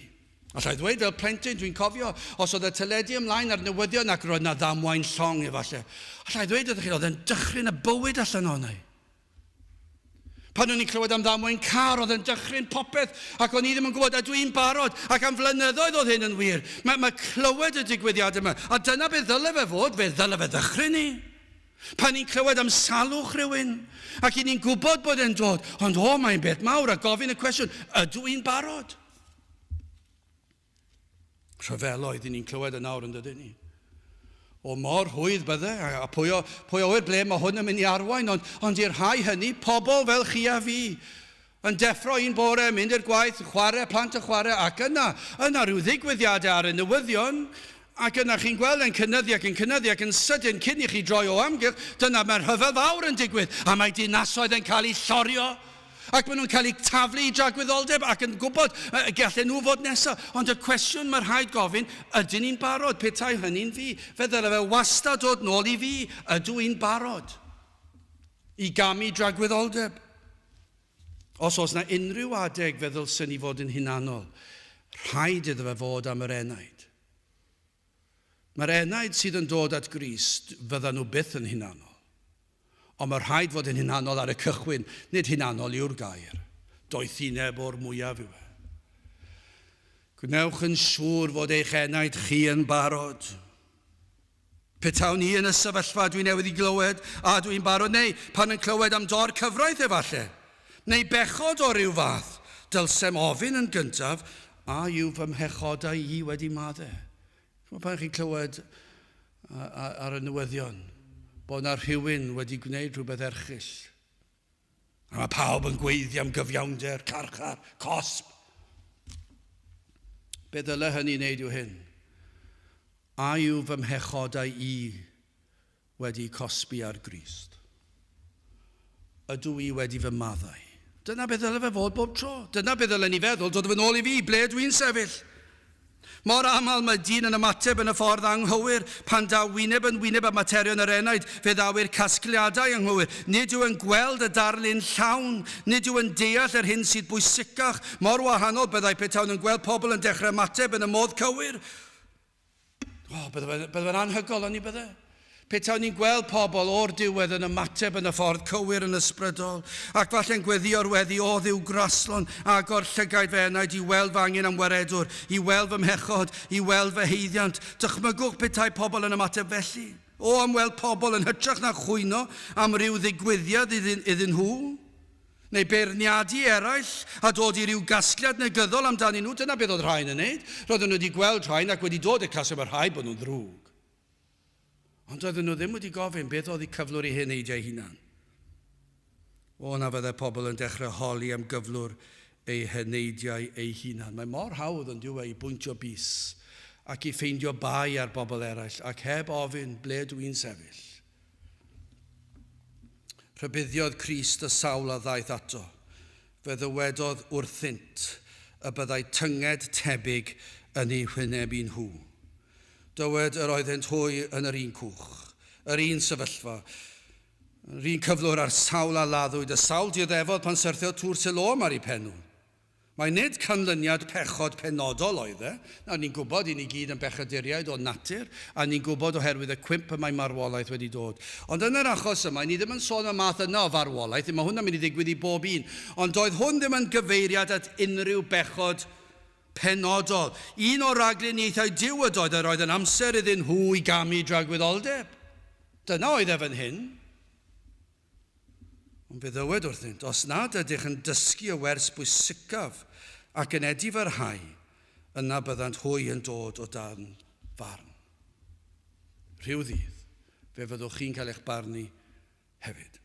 Allai ddweud fel plentyn, dwi'n cofio, os oedd y teledu ymlaen ar newyddion ac roedd na ddamwain llong efallai. Allai ddweud ydych chi, oedd yn dychryn y bywyd allan o'nau. Pan o'n i'n clywed am ddamwain car, oedd yn dychryn popeth, ac o'n i ddim yn gwybod, a dwi'n barod, ac am flynyddoedd oedd hyn yn wir. Mae clywed y digwyddiad yma, a dyna beth ddyle fe fod, fe ddyle fe ddychryn ni. Pan ni'n clywed am salwch rhywun, ac i ni'n gwybod bod e'n dod, ond mae'n beth mawr, a gofyn y cwestiwn, ydw i'n barod? Rhyfeloedd i ni'n clywed y nawr yn dydyn ni. O mor hwydd bydde, a pwy o wyr ble mae hwn yn mynd i arwain, ond i'r rhai hynny, pobl fel chi a fi, yn deffro un bore, mynd i'r gwaith, chwarae, plant y chwarae, ac yna rhyw ddigwyddiadau ar y newyddion, ac yna chi'n gweld yn cynyddu ac yn sydyn cyn i chi droi o amgylch, dyna mae'r rhyfel fawr yn digwydd, a mae dinasoedd yn cael eu llorio, ac maen nhw'n cael eu taflu i dragwyddoldeb ac yn gwybod gallen nhw fod nesaf. Ond y cwestiwn mae'r rhaid gofyn, ydyn ni'n barod? Petai hynny'n fi? Fe ddyle fe wastad dod nôl i fi, ydw i'n barod i gamu dragwyddoldeb? Os oes na unrhyw adeg fe ddylsyn ni fod yn hunanol, rhaid iddo fe fod am yr enaid. Mae'r enaid sydd yn dod at Grist, fyddan nhw byth yn hunanol. Ond mae'r rhaid fod yn hunanol ar y cychwyn, nid hunanol yw'r gair. Doethineb o'r mwyaf yw e. Gwnewch yn siŵr fod eich enaid chi yn barod. Petawn ni yn y sefyllfa dwi'n newydd i glywed, a dwi'n barod, neu pan yn clywed am dor cyfraith efallai, neu bechod o ryw fath, dylsem ofyn yn gyntaf, a yw fy mhechodau i wedi maddau. Pan chi'n clywed ar y newyddion, bod yna rhywun wedi gwneud rhywbeth erchyll. A mae pawb yn gweiddi am gyfiawnder, carchar, cosb. Be ddyle hynny wneud yw hyn? A yw fy mhechodau i wedi cosbi ar Grist? Ydw i wedi fy maddau? Dyna beth ddyle fe fod bob tro. Dyna beth ddyle ni feddwl, dod fy nôl i fi, ble dwi'n sefyll. Mor aml mae dyn yn ymateb yn y ffordd anghywir, pan daw wyneb yn wyneb â materion yr enaid, fe ddawy'r casgliadau anghywir. Nid yw yn gweld y darlun llawn, nid yw yn deall yr hyn sydd bwysicach. Mor wahanol byddai petawn yn gweld pobl yn dechrau ymateb yn y modd cywir. Bydde fe'n anhygol o'n i bydde. Petawn ni'n gweld pobl o'r diwedd yn ymateb yn y ffordd cywir yn ysbrydol, ac falle'n gweddio'r weddi o ddiw graslon ag o'r llygaid fe enaid i weld fy angen am waredwr, i weld fy mhechod, i weld fy heiddiant. Dychmygwch petai pobl yn ymateb felly. O am weld pobl yn hytrach na chwyno am ryw ddigwyddiad iddyn nhw, neu beirniadu eraill a dod i ryw gasgliad negyddol amdani nhw. Dyna beth oedd rhain yn wneud. Roedden nhw wedi gweld rhain ac wedi dod y casau mae'r rhai bod nhw'n ddrwg. Ond oedden nhw ddim wedi gofyn beth oedd eu cyflwr i heneidiau hunan. Na fydde pobl yn dechrau holi am gyflwr eu heneidiau eu hunan. Mae mor hawdd yn diwy i bwyntio bus ac i ffeindio bai ar bobl eraill ac heb ofyn ble dwi'n sefyll. Rhybuddiodd Crist y sawl a ddaeth ato. Fe ddywedodd wrthynt y byddai tynged tebyg yn ei hwyneb nhw. Dywed yr oeddent hwy yn yr un cwch, yr un sefyllfa, yr un cyflwr ar sawl a laddwyd, y sawl dioddefod pan syrthiodd tŵr Siloam ar ei penw. Mae nid canlyniad pechod penodol oedd e. Ni'n gwybod i ni gyd yn bechaduriaid o natur, a ni'n gwybod oherwydd y cwymp y mae marwolaeth wedi dod. Ond yn yr achos yma, ni ddim yn sôn am math yna o farwolaeth, mae hwnna'n mynd i ddigwydd i bob un. Ond doedd hwn ddim yn gyfeiriad at unrhyw bechod penodol. Un o ragluniaethau diwyd oedd yr oedd yn amser iddyn nhw i gamu dragwyddoldeb. Dyna oedd e fan hyn. Ond fe ddywed wrthynt, os nad ydych yn dysgu y wers bwysicaf ac yn edifarhau, yna byddant hwy yn dod o dan farn. Rhyw ddydd, fe fyddwch chi'n cael eich barnu hefyd.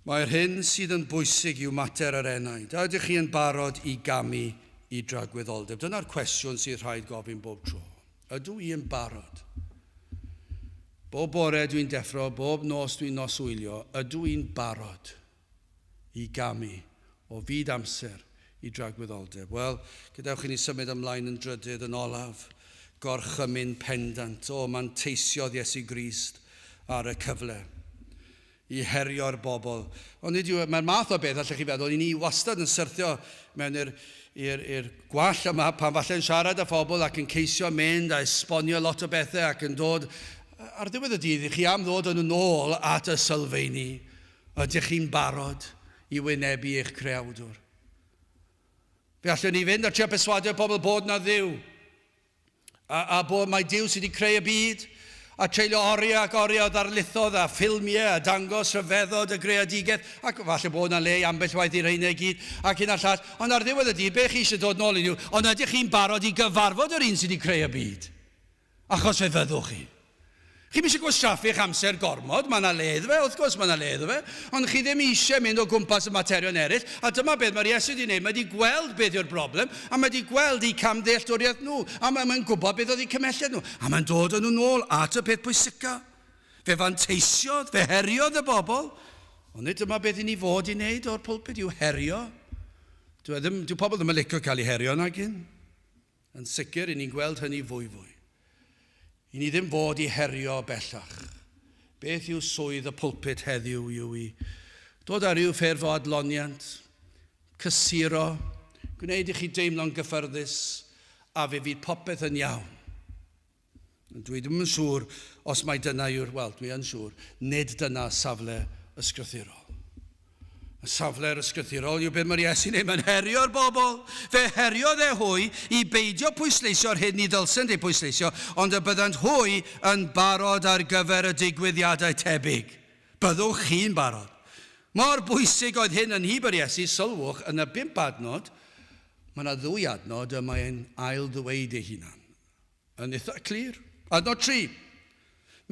Mae'r hyn sydd yn bwysig yw mater yr enaid. Ydych chi yn barod i gamu i dragwyddoldeb? Dyna'r cwestiwn sydd rhaid gofyn bob tro. Ydw i yn barod? Bob bore dwi'n deffro, bob nos dwi'n noswylio, ydw i'n barod i gamu o fyd amser i dragwyddoldeb? Wel, gadewch i ni symud ymlaen yn drydydd yn olaf, gorchymyn pendant, manteisiodd Iesu Grist ar y cyfle I herio'r bobl. Mae'r math o beth allech chi feddwl, i ni wastad yn syrthio mewn i'r gwall yma pan falle'n siarad â phobl ac yn ceisio mynd a esbonio lot o bethau ac yn dod ar ddiwedd y dydd i chi am ddod yn ôl at y sylfaeni. Ydych chi'n barod i wynebu eich creawdwr? Fe allwn ni fynd ar trio perswadio pobl bod na Dduw a bod mae Duw sydd wedi creu y byd a treulio oriau ac oriau o ddarlithoedd a ffilmiau a dangos rhyfeddod y greadigaeth ac falle bod na le ambell waith i'r rheina i gyd ac un allall. Ond ar ddiwedd y dydd, be chi eisiau dod nôl i nhw? Ond ydych chi'n barod i gyfarfod yr un sydd wedi creu y byd? Achos fe fyddwch chi. Chi'n eisiau gwastraffu eich amser gormod, mae yna leddfe, wrth gwrs mae yna leddfe, ond chi ddim eisiau mynd o gwmpas y materion eraill, a dyma beth mae'r Iesu wedi gwneud, mae wedi gweld beth yw'r broblem, a mae wedi gweld eu camddealltwriaeth nhw, a mae'n gwybod beth oedd eu cymhelliad nhw, a mae'n dod yn nhw nôl at y peth pwysica. Fe fanteisiodd, fe heriodd y bobl, ond nid dyma beth i ni fod i wneud o'r pwlpid yw herio. Dyw pobl ddim yn licio cael ei herio nag un. Yn sicr, i ni'n gweld hynny fwy. I ni ddim fod i herio bellach. Beth yw swydd y pwlpid heddiw yw i dod ar ryw ffurf o adloniant, cysuro, gwneud i chi deimlo'n gyffyrddus, a fe fydd popeth yn iawn. Dwi ddim yn siŵr os mae dyna yw'r, wel, dwi yn siŵr, nid dyna safle ysgrythurol. Y safle'r ysgrythurol yw beth mae'r Iesu'n ei mae'n herio'r bobl. Fe heriodd hwy i beidio pwysleisio'r hyn ni ddylsyn ei pwysleisio, ond y byddant hwy yn barod ar gyfer y digwyddiadau tebyg. Byddwch chi'n barod. Mor bwysig oedd hyn yn hyb yr Iesu, sylwch, yn y 5 adnod, mae yna 2 adnod y mae'n ail ddweud ei hunan. Yn eitha clir. Adnod 3.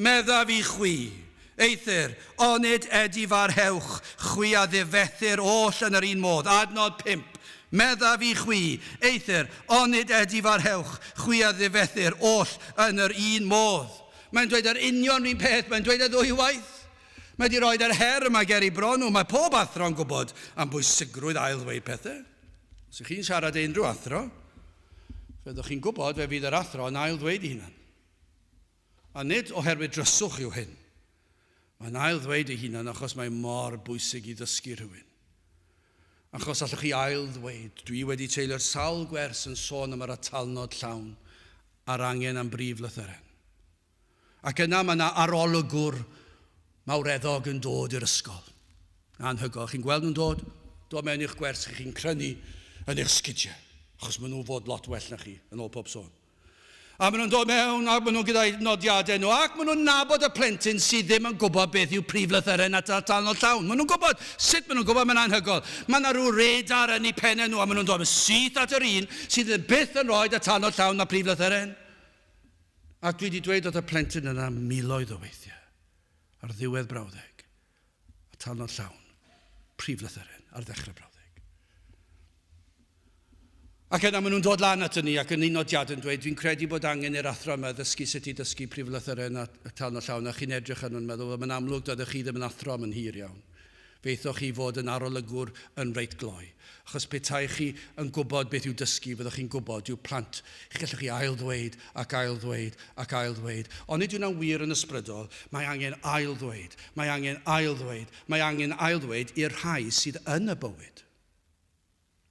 Medda fi chwi. Eithir, onid Edifarhewch, chwi a ddifethyr oll yn yr un modd. Adnod 5. Medda fi chwi. Eithir, onid Edifarhewch, chwi a ddifethyr oll yn yr un modd. Mae'n dweud yr union un peth, mae'n dweud y 2 waith. Mae wedi roed yr her yma ger i bron nhw. Mae pob athro'n gwybod am bwysigrwydd ail ddweud pethau. Os ych chi'n siarad unrhyw athro, fyddwch chi'n gwybod fe fydd yr athro yn ail ddweud ei hunan. A nid oherwydd dryswch yw hyn. Mae'n ail ddweud ei hunan achos mae mor bwysig i ddysgu rhywun. Achos allwch chi ail ddweud, dwi wedi teilio'r sawl gwers yn sôn am yr atalnod llawn a'r angen am brif lythyren. Ac yna mae yna arolygwr mawreddog yn dod i'r ysgol. Anhygoel, chi'n gweld nhw'n dod mewn i'ch gwers chi'n crynu yn eich sgidiau, achos maen nhw fod lot well na chi yn ôl pob sôn. A maen nhw'n dod mewn, ac maen nhw gyda'i nodiadau nhw, ac maen nhw'n nabod y plentyn sydd ddim yn gwybod beth yw prif lythyren at atalnod llawn. Maen nhw'n gwybod, sut maen nhw'n gwybod mae'n anhygoel. Mae yna rhyw radar yn eu pennau nhw, a maen nhw'n dod syth at yr un sydd byth yn rhoi atalnod llawn na prif lythyren. Ac dwi wedi dweud oedd y plentyn yna miloedd o weithiau ar ddiwedd brawddeg. Atalnod llawn, prif lythyren ar ddechrau brawddeg. Ac yna maen nhw'n dod lan at ni ac yn un nodiad yn dweud, dwi'n credu bod angen i'r athro yma ddysgu sut i dysgu prif lythyren a atalnod llawn, a chi'n edrych yn nhw'n meddwl, mae'n amlwg doeddech chi ddim yn athro yn hir iawn. Feithoch chi fod yn arolygwr yn reit gloi. Achos petai chi yn gwybod beth yw dysgu, fyddwch chi'n gwybod yw plant. Chi gallwch chi ail ddweud ac ail ddweud ac ail ddweud. Ond nid yw'n wir yn ysbrydol, mae angen ail ddweud, mae angen ail ddweud, mae angen ail ddweud i'r rhai sydd yn y bywyd.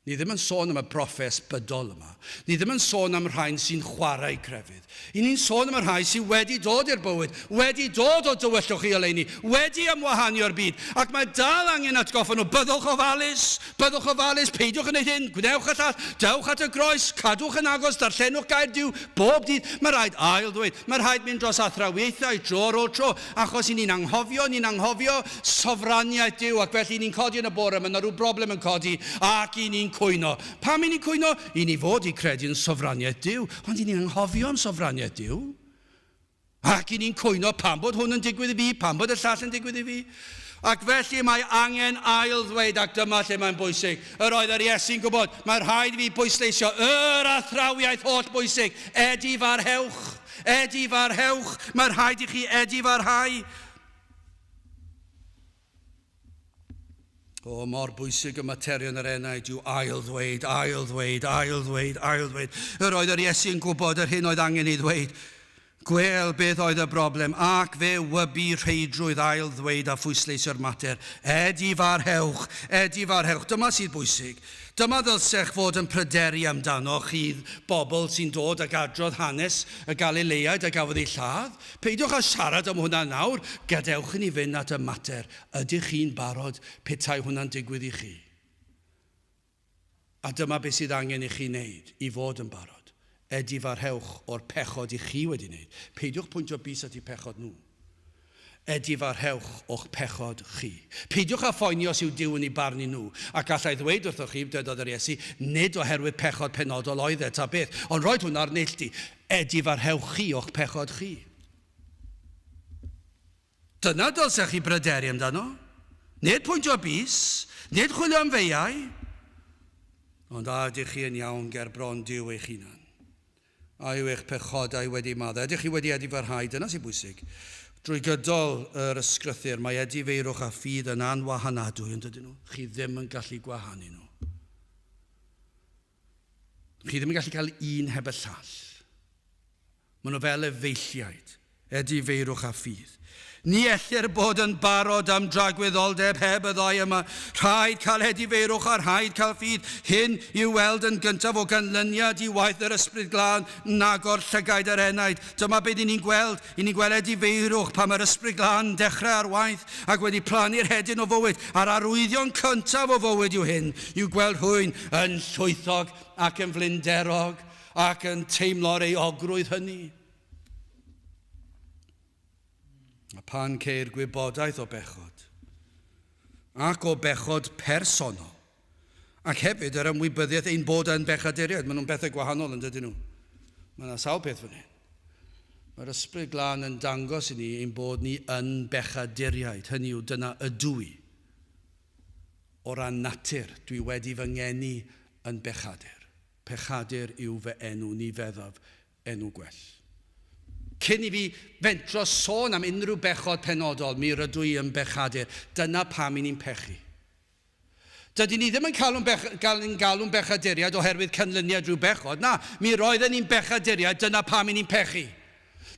Ni ddim yn sôn am y broffes bydol yma. Ni ddim yn sôn am rhain sy'n chwarae crefydd. I ni'n sôn am y rhai sydd wedi dod i'r bywyd, wedi dod o dywyllwch i oleuni, wedi ymwahanio'r byd. Ac mae dal angen atgoffa nhw, byddwch ofalus, peidiwch yn neud hyn, gwnewch y llall, dewch at y groes, cadwch yn agos, darllenwch gair Duw, bob dydd. Mae rhaid ail ddweud, mae rhaid mynd dros athrawiaethau tro ar ôl tro, achos i ni'n anghofio sofraniaeth Duw, ac felly ni'n codi yn y bore, mae yna rhyw broblem yn codi, ac i ni'n cwyno. Pam i ni'n cwyno? I ni fod i credu yn sofraniaeth Duw, ond i ni'n anghofio am sofraniaeth Duw. Ac i ni'n cwyno pam bod hwn yn digwydd i fi, pam bod y llall yn digwydd i fi. Ac felly mae angen ail ddweud, ac dyma lle mae'n bwysig. Yr oedd yr Iesu'n gwybod, mae'n rhaid i fi bwysleisio yr athrawiaeth holl bwysig. Edifarhewch, mae'n rhaid i chi edifarhau. O, mor bwysig y materion yr enaid yw ail ddweud. Yr oedd yr Iesu'n gwybod yr hyn oedd angen i ddweud. gwel beth oedd y broblem, ac fe wybu rheidrwydd ail ddweud a phwysleisio'r mater, Edifarhewch. Dyma sydd bwysig. Dyma ddylsech fod yn pryderu amdano chi bobl sy'n dod ag adrodd hanes y Galileaid a gafodd ei lladd. Peidiwch â siarad am hwnna nawr, gadewch ni fynd at y mater. Ydych chi'n barod petai hwnna'n digwydd i chi? A dyma beth sydd angen i chi wneud i fod yn barod. Edifarhewch o'r pechod i chi wedi wneud. Peidiwch pwyntio bys at eu pechod nhw. Edifarhewch o'ch pechod chi. Peidiwch â phoeni os yw Duw yn ei barnu nhw. Ac allai ddweud wrthoch chi, dydodd yr Iesu, nid oherwydd pechod penodol oedd e ta beth, ond roedd hwnna ar neilltu. Edifarhewch chi o'ch pechod chi. Dyna dylsech chi bryderu amdano. Nid pwyntio bys, nid chwilio am feiau, ond a ydych chi yn iawn ger bron Duw eich hunan. A yw eich pechodau wedi maddau. Ydych chi wedi edifarhau, dyna sy'n bwysig. Drwy gydol yr ysgrythyr, mae edifeirwch a ffydd yn anwahanadwy yn dydyn nhw. Chi ddim yn gallu gwahanu nhw. Chi ddim yn gallu cael un heb y llall. Maen nhw fel efeilliaid. Edifeirwch a ffydd. Ni ellir bod yn barod am dragwyddoldeb heb y ddau yma. Rhaid cael edifeirwch a rhaid cael ffydd. Hyn i'w weld yn gyntaf o ganlyniad i waith yr ysbryd glân nag o'r llygaid yr enaid. Dyma beth ni'n gweld. Ni'n gweld edifeirwch pan mae'r ysbryd glân dechrau ar waith ac wedi plannu'r hedyn o fywyd. A'r arwyddion cyntaf o fywyd yw hyn. I'w gweld rhywun yn llwythog ac yn flinderog ac yn teimlo'r ei ogrwydd hynny. A pan ceir gwybodaeth o bechod, ac o bechod personol, ac hefyd yr ymwybyddiaeth ein bod yn bechaduriaid. Maen nhw'n bethau gwahanol yn dydyn nhw. Mae yna sawl peth fan hyn. Mae'r ysbryd glân yn dangos i ni ein bod ni yn bechaduriaid. Hynny yw, dyna ydw i. O ran natur, dwi wedi fy ngeni yn bechadur. Pechadur yw fy enw, ni feddaf enw gwell. Cyn i fi fentro sôn am unrhyw bechod penodol, mi rydw i yn bechadur. Dyna pam i ni'n pechu. Dydyn ni ddim yn galw'n bechaduriad oherwydd canlyniad rhyw bechod. Na, mi roedden ni'n bechaduriad, dyna pam i ni'n pechu.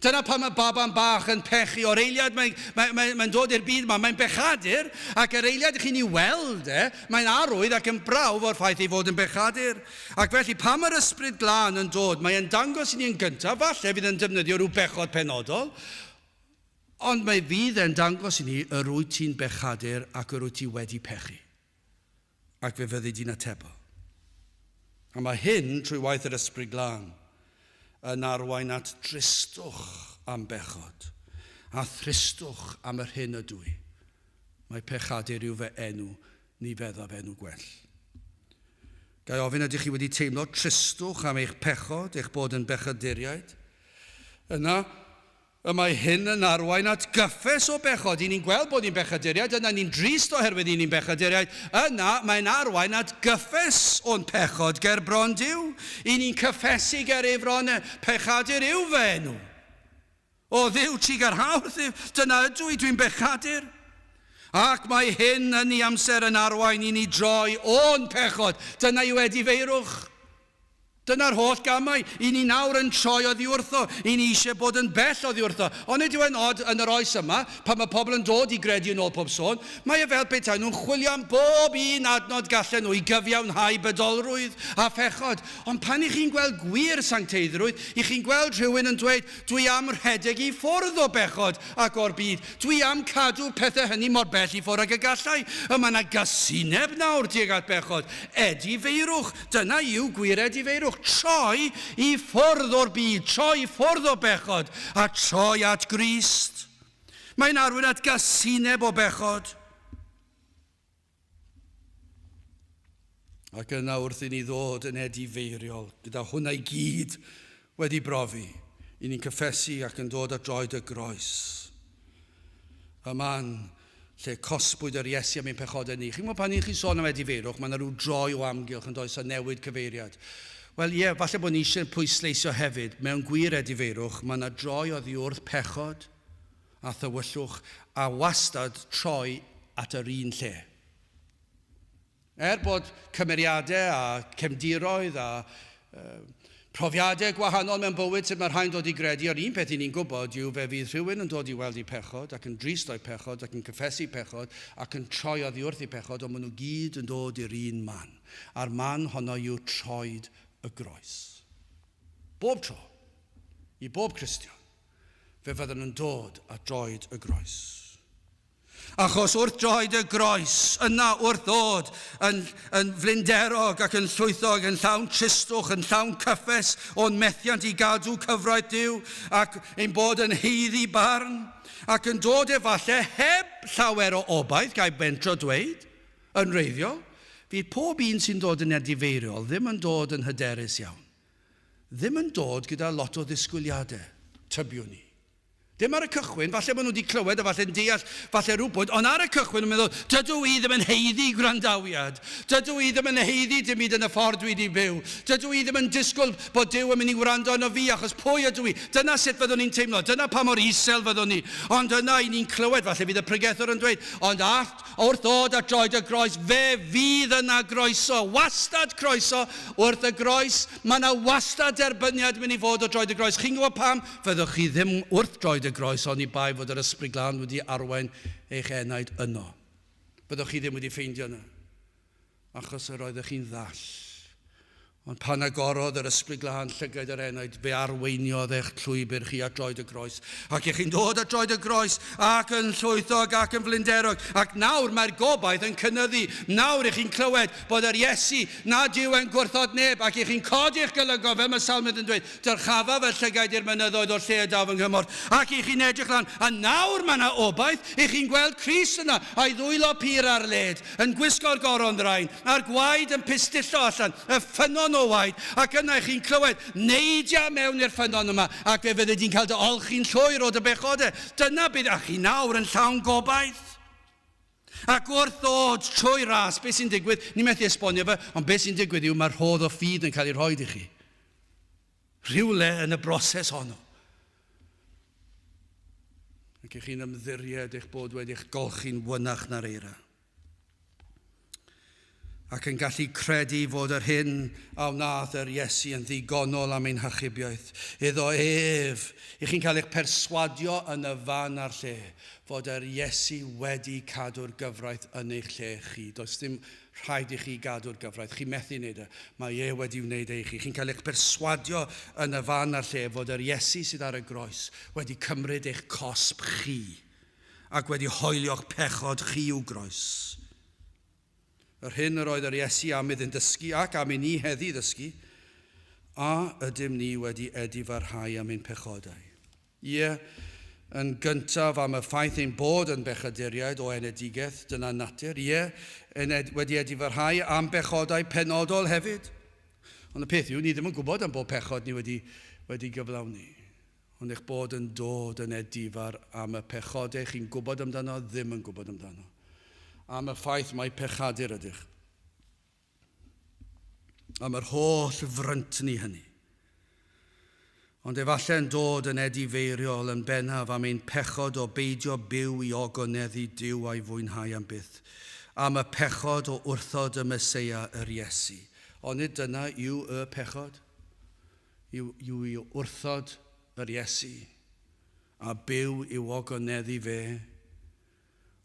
Dyna pam mae baban bach yn pechu. O'r eiliad mae'n dod i'r byd yma, mae'n bechadur, ac yr eiliad chi'n ei weld, mae'n arwydd ac yn brawf o'r ffaith ei fod yn bechadur. Ac felly, pam yr ysbryd glân yn dod, mae'n dangos i ni yn gyntaf, falle fydd yn defnyddio rhyw bechod penodol, ond mae fydd yn dangos i ni yr wyt ti'n bechadur ac yr wyt ti wedi pechu. Ac fe fyddi di'n atebol. A mae hyn trwy waith yr ysbryd glân yn arwain at dristwch am bechod, a thristwch am yr hyn ydw i. Mae pechadur yw fy enw, ni feddaf enw gwell. Gai ofyn ydych chi wedi teimlo tristwch am eich pechod, eich bod yn bechaduriaid? Yna, y mae hyn yn arwain at gyffes o bechod. I ni'n gweld bod ni'n bechaduriaid, yna ni'n drist oherwydd i ni'n bechaduriaid. Yna mae'n arwain at gyffes o'n pechod ger bron Duw. I ni'n cyffesu ger efron pechadur yw fy enw. O Dduw ti ger hawdd, dyna ydw i, dwi'n bechadur. Ac mae hyn yn ei amser yn arwain i ni droi o'n pechod. Dyna yw edifeirwch. Dyna'r holl gamau. I ni nawr yn troi oddi wrtho. I ni eisiau bod yn bell oddi wrtho. Ond ydyw e'n od yn yr oes yma, pan mae pobl yn dod i gredu yn ôl pob sôn, mae e fel petai nhw'n chwilio am bob un adnod gallen nhw i gyfiawnhau bydolrwydd a phechod. Ond pan i chi'n gweld gwir sancteiddrwydd, i chi'n gweld rhywun yn dweud, dwi am rhedeg i ffwrdd o bechod ac o'r byd. Dwi am cadw pethau hynny mor bell i ffwrdd ag y gallai. Mae yna gasineb nawr tuag at bechod. Edifeirwch. Dyna yw gwir edifeirwch. Troi i ffwrdd o'r byd, troi i ffwrdd o bechod, a troi at Grist. Mae'n arwain at gasineb o bechod. Ac yna wrth i ni ddod yn edifeiriol, gyda hwnna i gyd wedi brofi, i ni'n cyffesu ac yn dod at droed y groes. Y man lle cosbwyd yr Iesu am ein pechodau ni. Chi'n gwybod pan chi'n sôn am edifeirwch, mae yna rhyw droi o amgylch yn does a newid cyfeiriad. Wel ie, falle bod ni eisiau pwysleisio hefyd, mewn gwir edifeirwch, mae yna droi oddi wrth pechod a thywyllwch a wastad troi at yr un lle. Bod cymeriadau a cefndiroedd a Profiadau gwahanol mewn bywyd sydd mae'r rhain dod i gredu, ar un peth i ni'n gwybod yw fe fydd rhywun yn dod i weld i pechod ac yn drist o'i pechod ac yn cyffesu pechod ac yn troi oddi wrth i pechod, ond maen nhw gyd yn dod i'r un man. A'r man honno yw troed y groes. Bob tro, i bob Cristion, fe fydden nhw'n dod a droed y groes. Achos wrth droed y groes, yna wrth ddod yn flinderog ac yn llwythog, yn llawn tristwch, yn llawn cyffes o'n methiant i gadw cyfraith Duw ac ein bod yn heiddi barn ac yn dod efallai heb llawer o obaith, gai bentro dweud, yn reiddiol, fydd pob un sy'n dod yn edifeiriol ddim yn dod yn hyderus iawn. Ddim yn dod gyda lot o ddisgwyliadau, tybiwn ni. Dim ar y cychwyn, falle maen nhw wedi clywed a falle'n deall, falle rhywbeth, ond ar y cychwyn yn meddwl, dydw i ddim yn heiddi gwrandawiad. Dydw i ddim yn heiddi dim byd yn y ffordd dwi wedi byw. Dydw i ddim yn disgwyl bod Duw yn mynd i wrando arno fi, achos pwy ydw i? Dyna sut fyddwn ni'n teimlo, dyna pa mor isel fyddwn ni. Ond yna i ni'n clywed, falle fydd y pregethwr yn dweud, ond wrth ddod a droed y groes, fe fydd yna groeso, wastad croeso wrth y groes. Mae yna wastad derbyniad mynd i fod o droed y groes. Chi'n gwybod pam? Fyddwch chi ddim wrth droed y groes, ond i bai fod yr ysbryd glân wedi arwain eich enaid yno. Byddwch chi ddim wedi ffeindio yna, achos yr oeddech chi'n ddall. Ond pan agorodd yr ysbryd glân llygad yr enaid, fe arweiniodd eich llwybr chi at droed y groes. Ac ych chi'n dod at droed y groes ac yn llwythog ac yn flinderog. Ac nawr mae'r gobaith yn cynyddu. Nawr ych chi'n clywed bod yr Iesu nad yw yn gwrthod neb, ac ych chi'n codi eich golygo, fel mae Salmod yn dweud, dyrchafa fel llygad i'r mynyddoedd o'r lle daf yng Nghymor. Ac ych chi'n edrych lan, a nawr mae yna obaith, ych chi'n gweld Crist yna, a'i ddwylo pur ar led, yn gwisgo'r goron draen, a'r gwaed yn pistillo allan, y ffynon o waed, ac yna chi'n clywed neidia mewn i'r ffynon yma, ac fe fydde di'n cael dy olchi'n llwyr o dy bechodau. Dyna bydd, a chi nawr yn llawn gobaith. Ac wrth ddod trwy ras, beth sy'n digwydd, ni'n methu esbonio fe, ond beth sy'n digwydd yw mae'r rhodd o ffydd yn cael ei rhoi i chi. Rhywle yn y broses honno. Ac ych chi'n ymddiried eich bod wedi'ch golchi'n wynach na'r eira. Ac yn gallu credu fod yr hyn a wnaeth yr Iesu yn ddigonol am ein hychubiaeth. Iddo ef, ych chi'n cael eich perswadio yn y fan a'r lle, fod yr Iesu wedi cadw'r gyfraith yn eich lle chi. Does dim rhaid i chi gadw'r gyfraith. Chi methu wneud e. Mae e wedi wneud e i chi. Chi'n cael eich perswadio yn y fan a'r lle, fod yr Iesu sydd ar y groes wedi cymryd eich cosb chi ac wedi hoelio'ch pechod chi i'w groes. Yr hyn yr oedd yr Iesu am iddyn dysgu ac am i ni heddi ddysgu, a ydym ni wedi edifarhau am ein pechodau. Ie, yn gyntaf am y ffaith ein bod yn bechaduriaid o enedigaeth, dyna natur. Ie, wedi edifarhau am bechodau penodol hefyd. Ond y peth yw, ni ddim yn gwybod am bod pechod ni wedi gyflawni. Ond eich bod yn dod yn edifar am y pechodau chi'n gwybod amdano, ddim yn gwybod amdano. Am y ffaith mae pechadur ydych. Am yr holl frynt ni hynny. Ond efallai'n dod yn edifeiriol yn bennaf am ein pechod o beidio byw i ogoneddu Duw a'i fwynhau am byth. Am y pechod o wrthod y Meseia yr Iesu. Ond dyna yw y pechod. Yw i wrthod yr Iesu a byw i'w ogoneddu fe.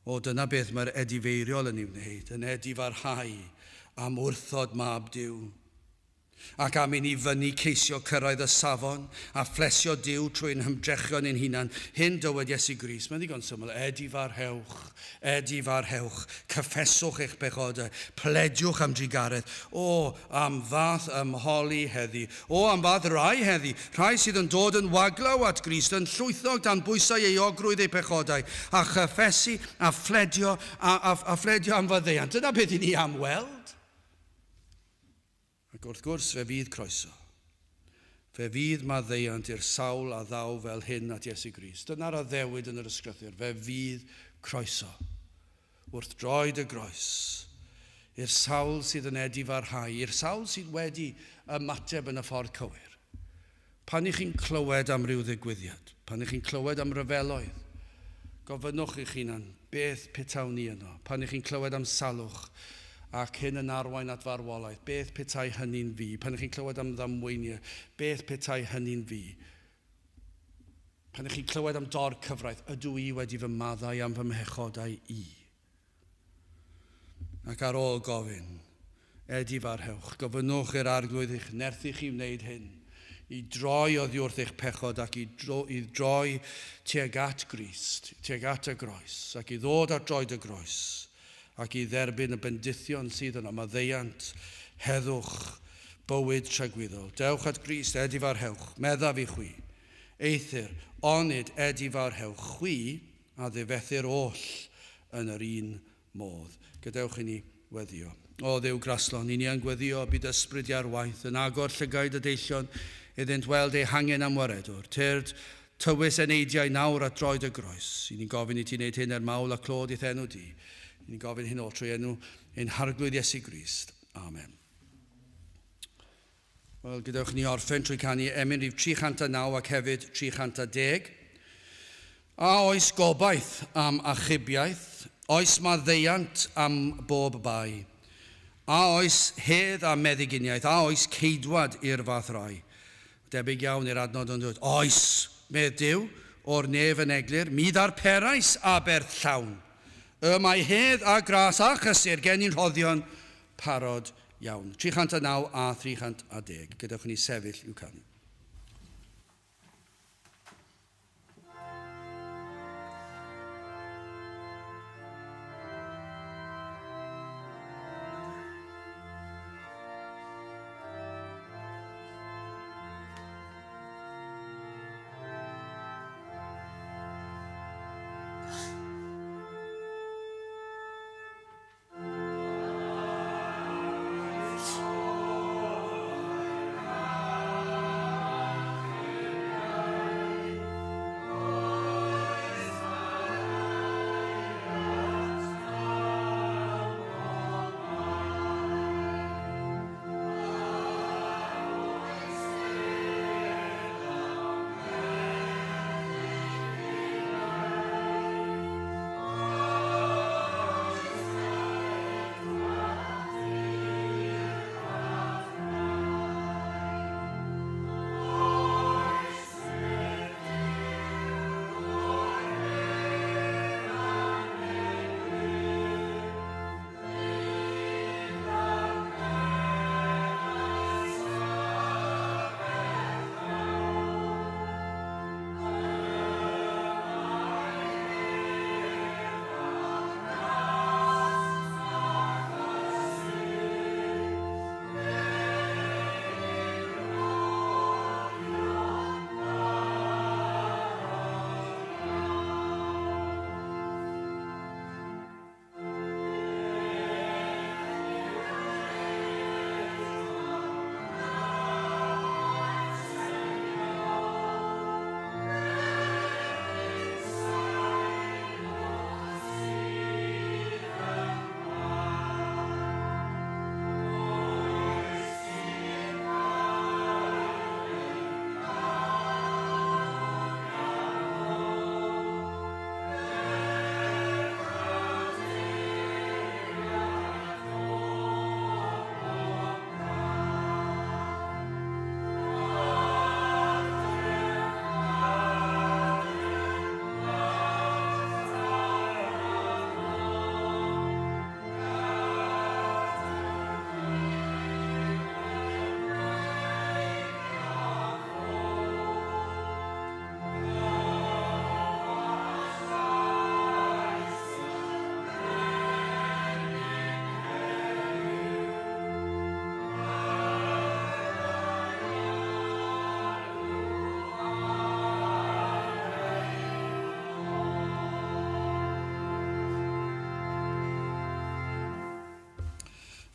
O dyna beth mae'r edifeiriol yn ei wneud, yn edifarhau am wrthod mab Duw. Ac am i ni fyny ceisio cyrraedd y safon a flesio Duw trwy'n hymdrechion ein hunan. Hyn dywed Iesu Grist, mae'n ddigon syml, edifarhewch, edifarhewch, cyffeswch eich bechodau, plediwch am drigaredd. O, am fath ymholi heddi, o, am fath rai heddi, rhai sydd yn dod yn waglaw at Grist, yn llwythog dan bwysau euogrwydd eu pechodau, a chyffesu a phledio, a phledio am faddeuant. Dyna beth i ni am weld. Ac wrth gwrs, fe fydd croeso. Fe fydd maddeuant i'r sawl a ddaw fel hyn at Iesu Grist. Dyna'r addewid yn yr ysgrythur. Fe fydd croeso. Wrth droed y groes. I'r sawl sydd yn edifarhau. I'r sawl sydd wedi ymateb yn y ffordd cywir. Pan i chi'n clywed am ryw ddigwyddiad, pan i chi'n clywed am ryfeloedd, gofynnwch i'ch hunan beth petawn ni yno. Pan i chi'n clywed am salwch, ac hyn yn arwain at farwolaeth. Beth petai hynny'n fi? Pan chi'n clywed am ddamweiniau, beth petai hynny'n fi? Pan chi'n clywed am dor cyfraith, ydw i wedi fy maddau am fy mhechodau i? Ac ar ôl gofyn, Edifarhewch, gofynnwch i'r arglwydd eich nerthu chi wneud hyn, i droi oddi wrth eich pechod ac i droi tuag at Grist, tuag at y groes, ac i ddod at droed y groes, ac i dderbyn y bendithion sydd yno, maddeiant, heddwch, bywyd tragwyddol. Dewch at Grist, Edifarhewch, meddaf i chwi, eithir, onid Edifarhewch chwi a ddifethu'r oll yn yr un modd. Gadewch i ni weddio. O Dduw graslon, i ni angweddio byd ysbryd ar waith, yn agor llygaid y deillion iddynt weld ei hangen am waredwr. Tyrd tywys eneidiau nawr at droed y groes. I ni'n gofyn i ti wneud hyn mawl a clod i'th enw di. I ni'n gofyn hyn o trwy enw ein harglwydd Iesu Grist. Amen. Wel, gadewch ni orffen trwy canu emyn rhif 309 ac hefyd 310. A oes gobaith am achubiaeth, oes maddeiant am bob bai. A oes hedd a meddyginiaeth, a oes ceidwad i'r fath rai. Debyg iawn i'r adnod yn dweud, oes, medd Duw, o'r nef yn eglur, myd ar perais a berth llawn. Mae hedd a gras a chysur gen i'n rhoddion parod iawn. 309 a 310. Gadewch ni sefyll i'w canu.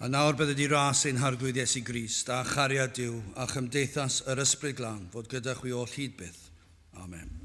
A nawr bydde di ras ein harglwydd Iesu Grist, a chariad Duw, a chymdeithas yr ysbryd glân, fod gyda chwi o hyd byth. Amen.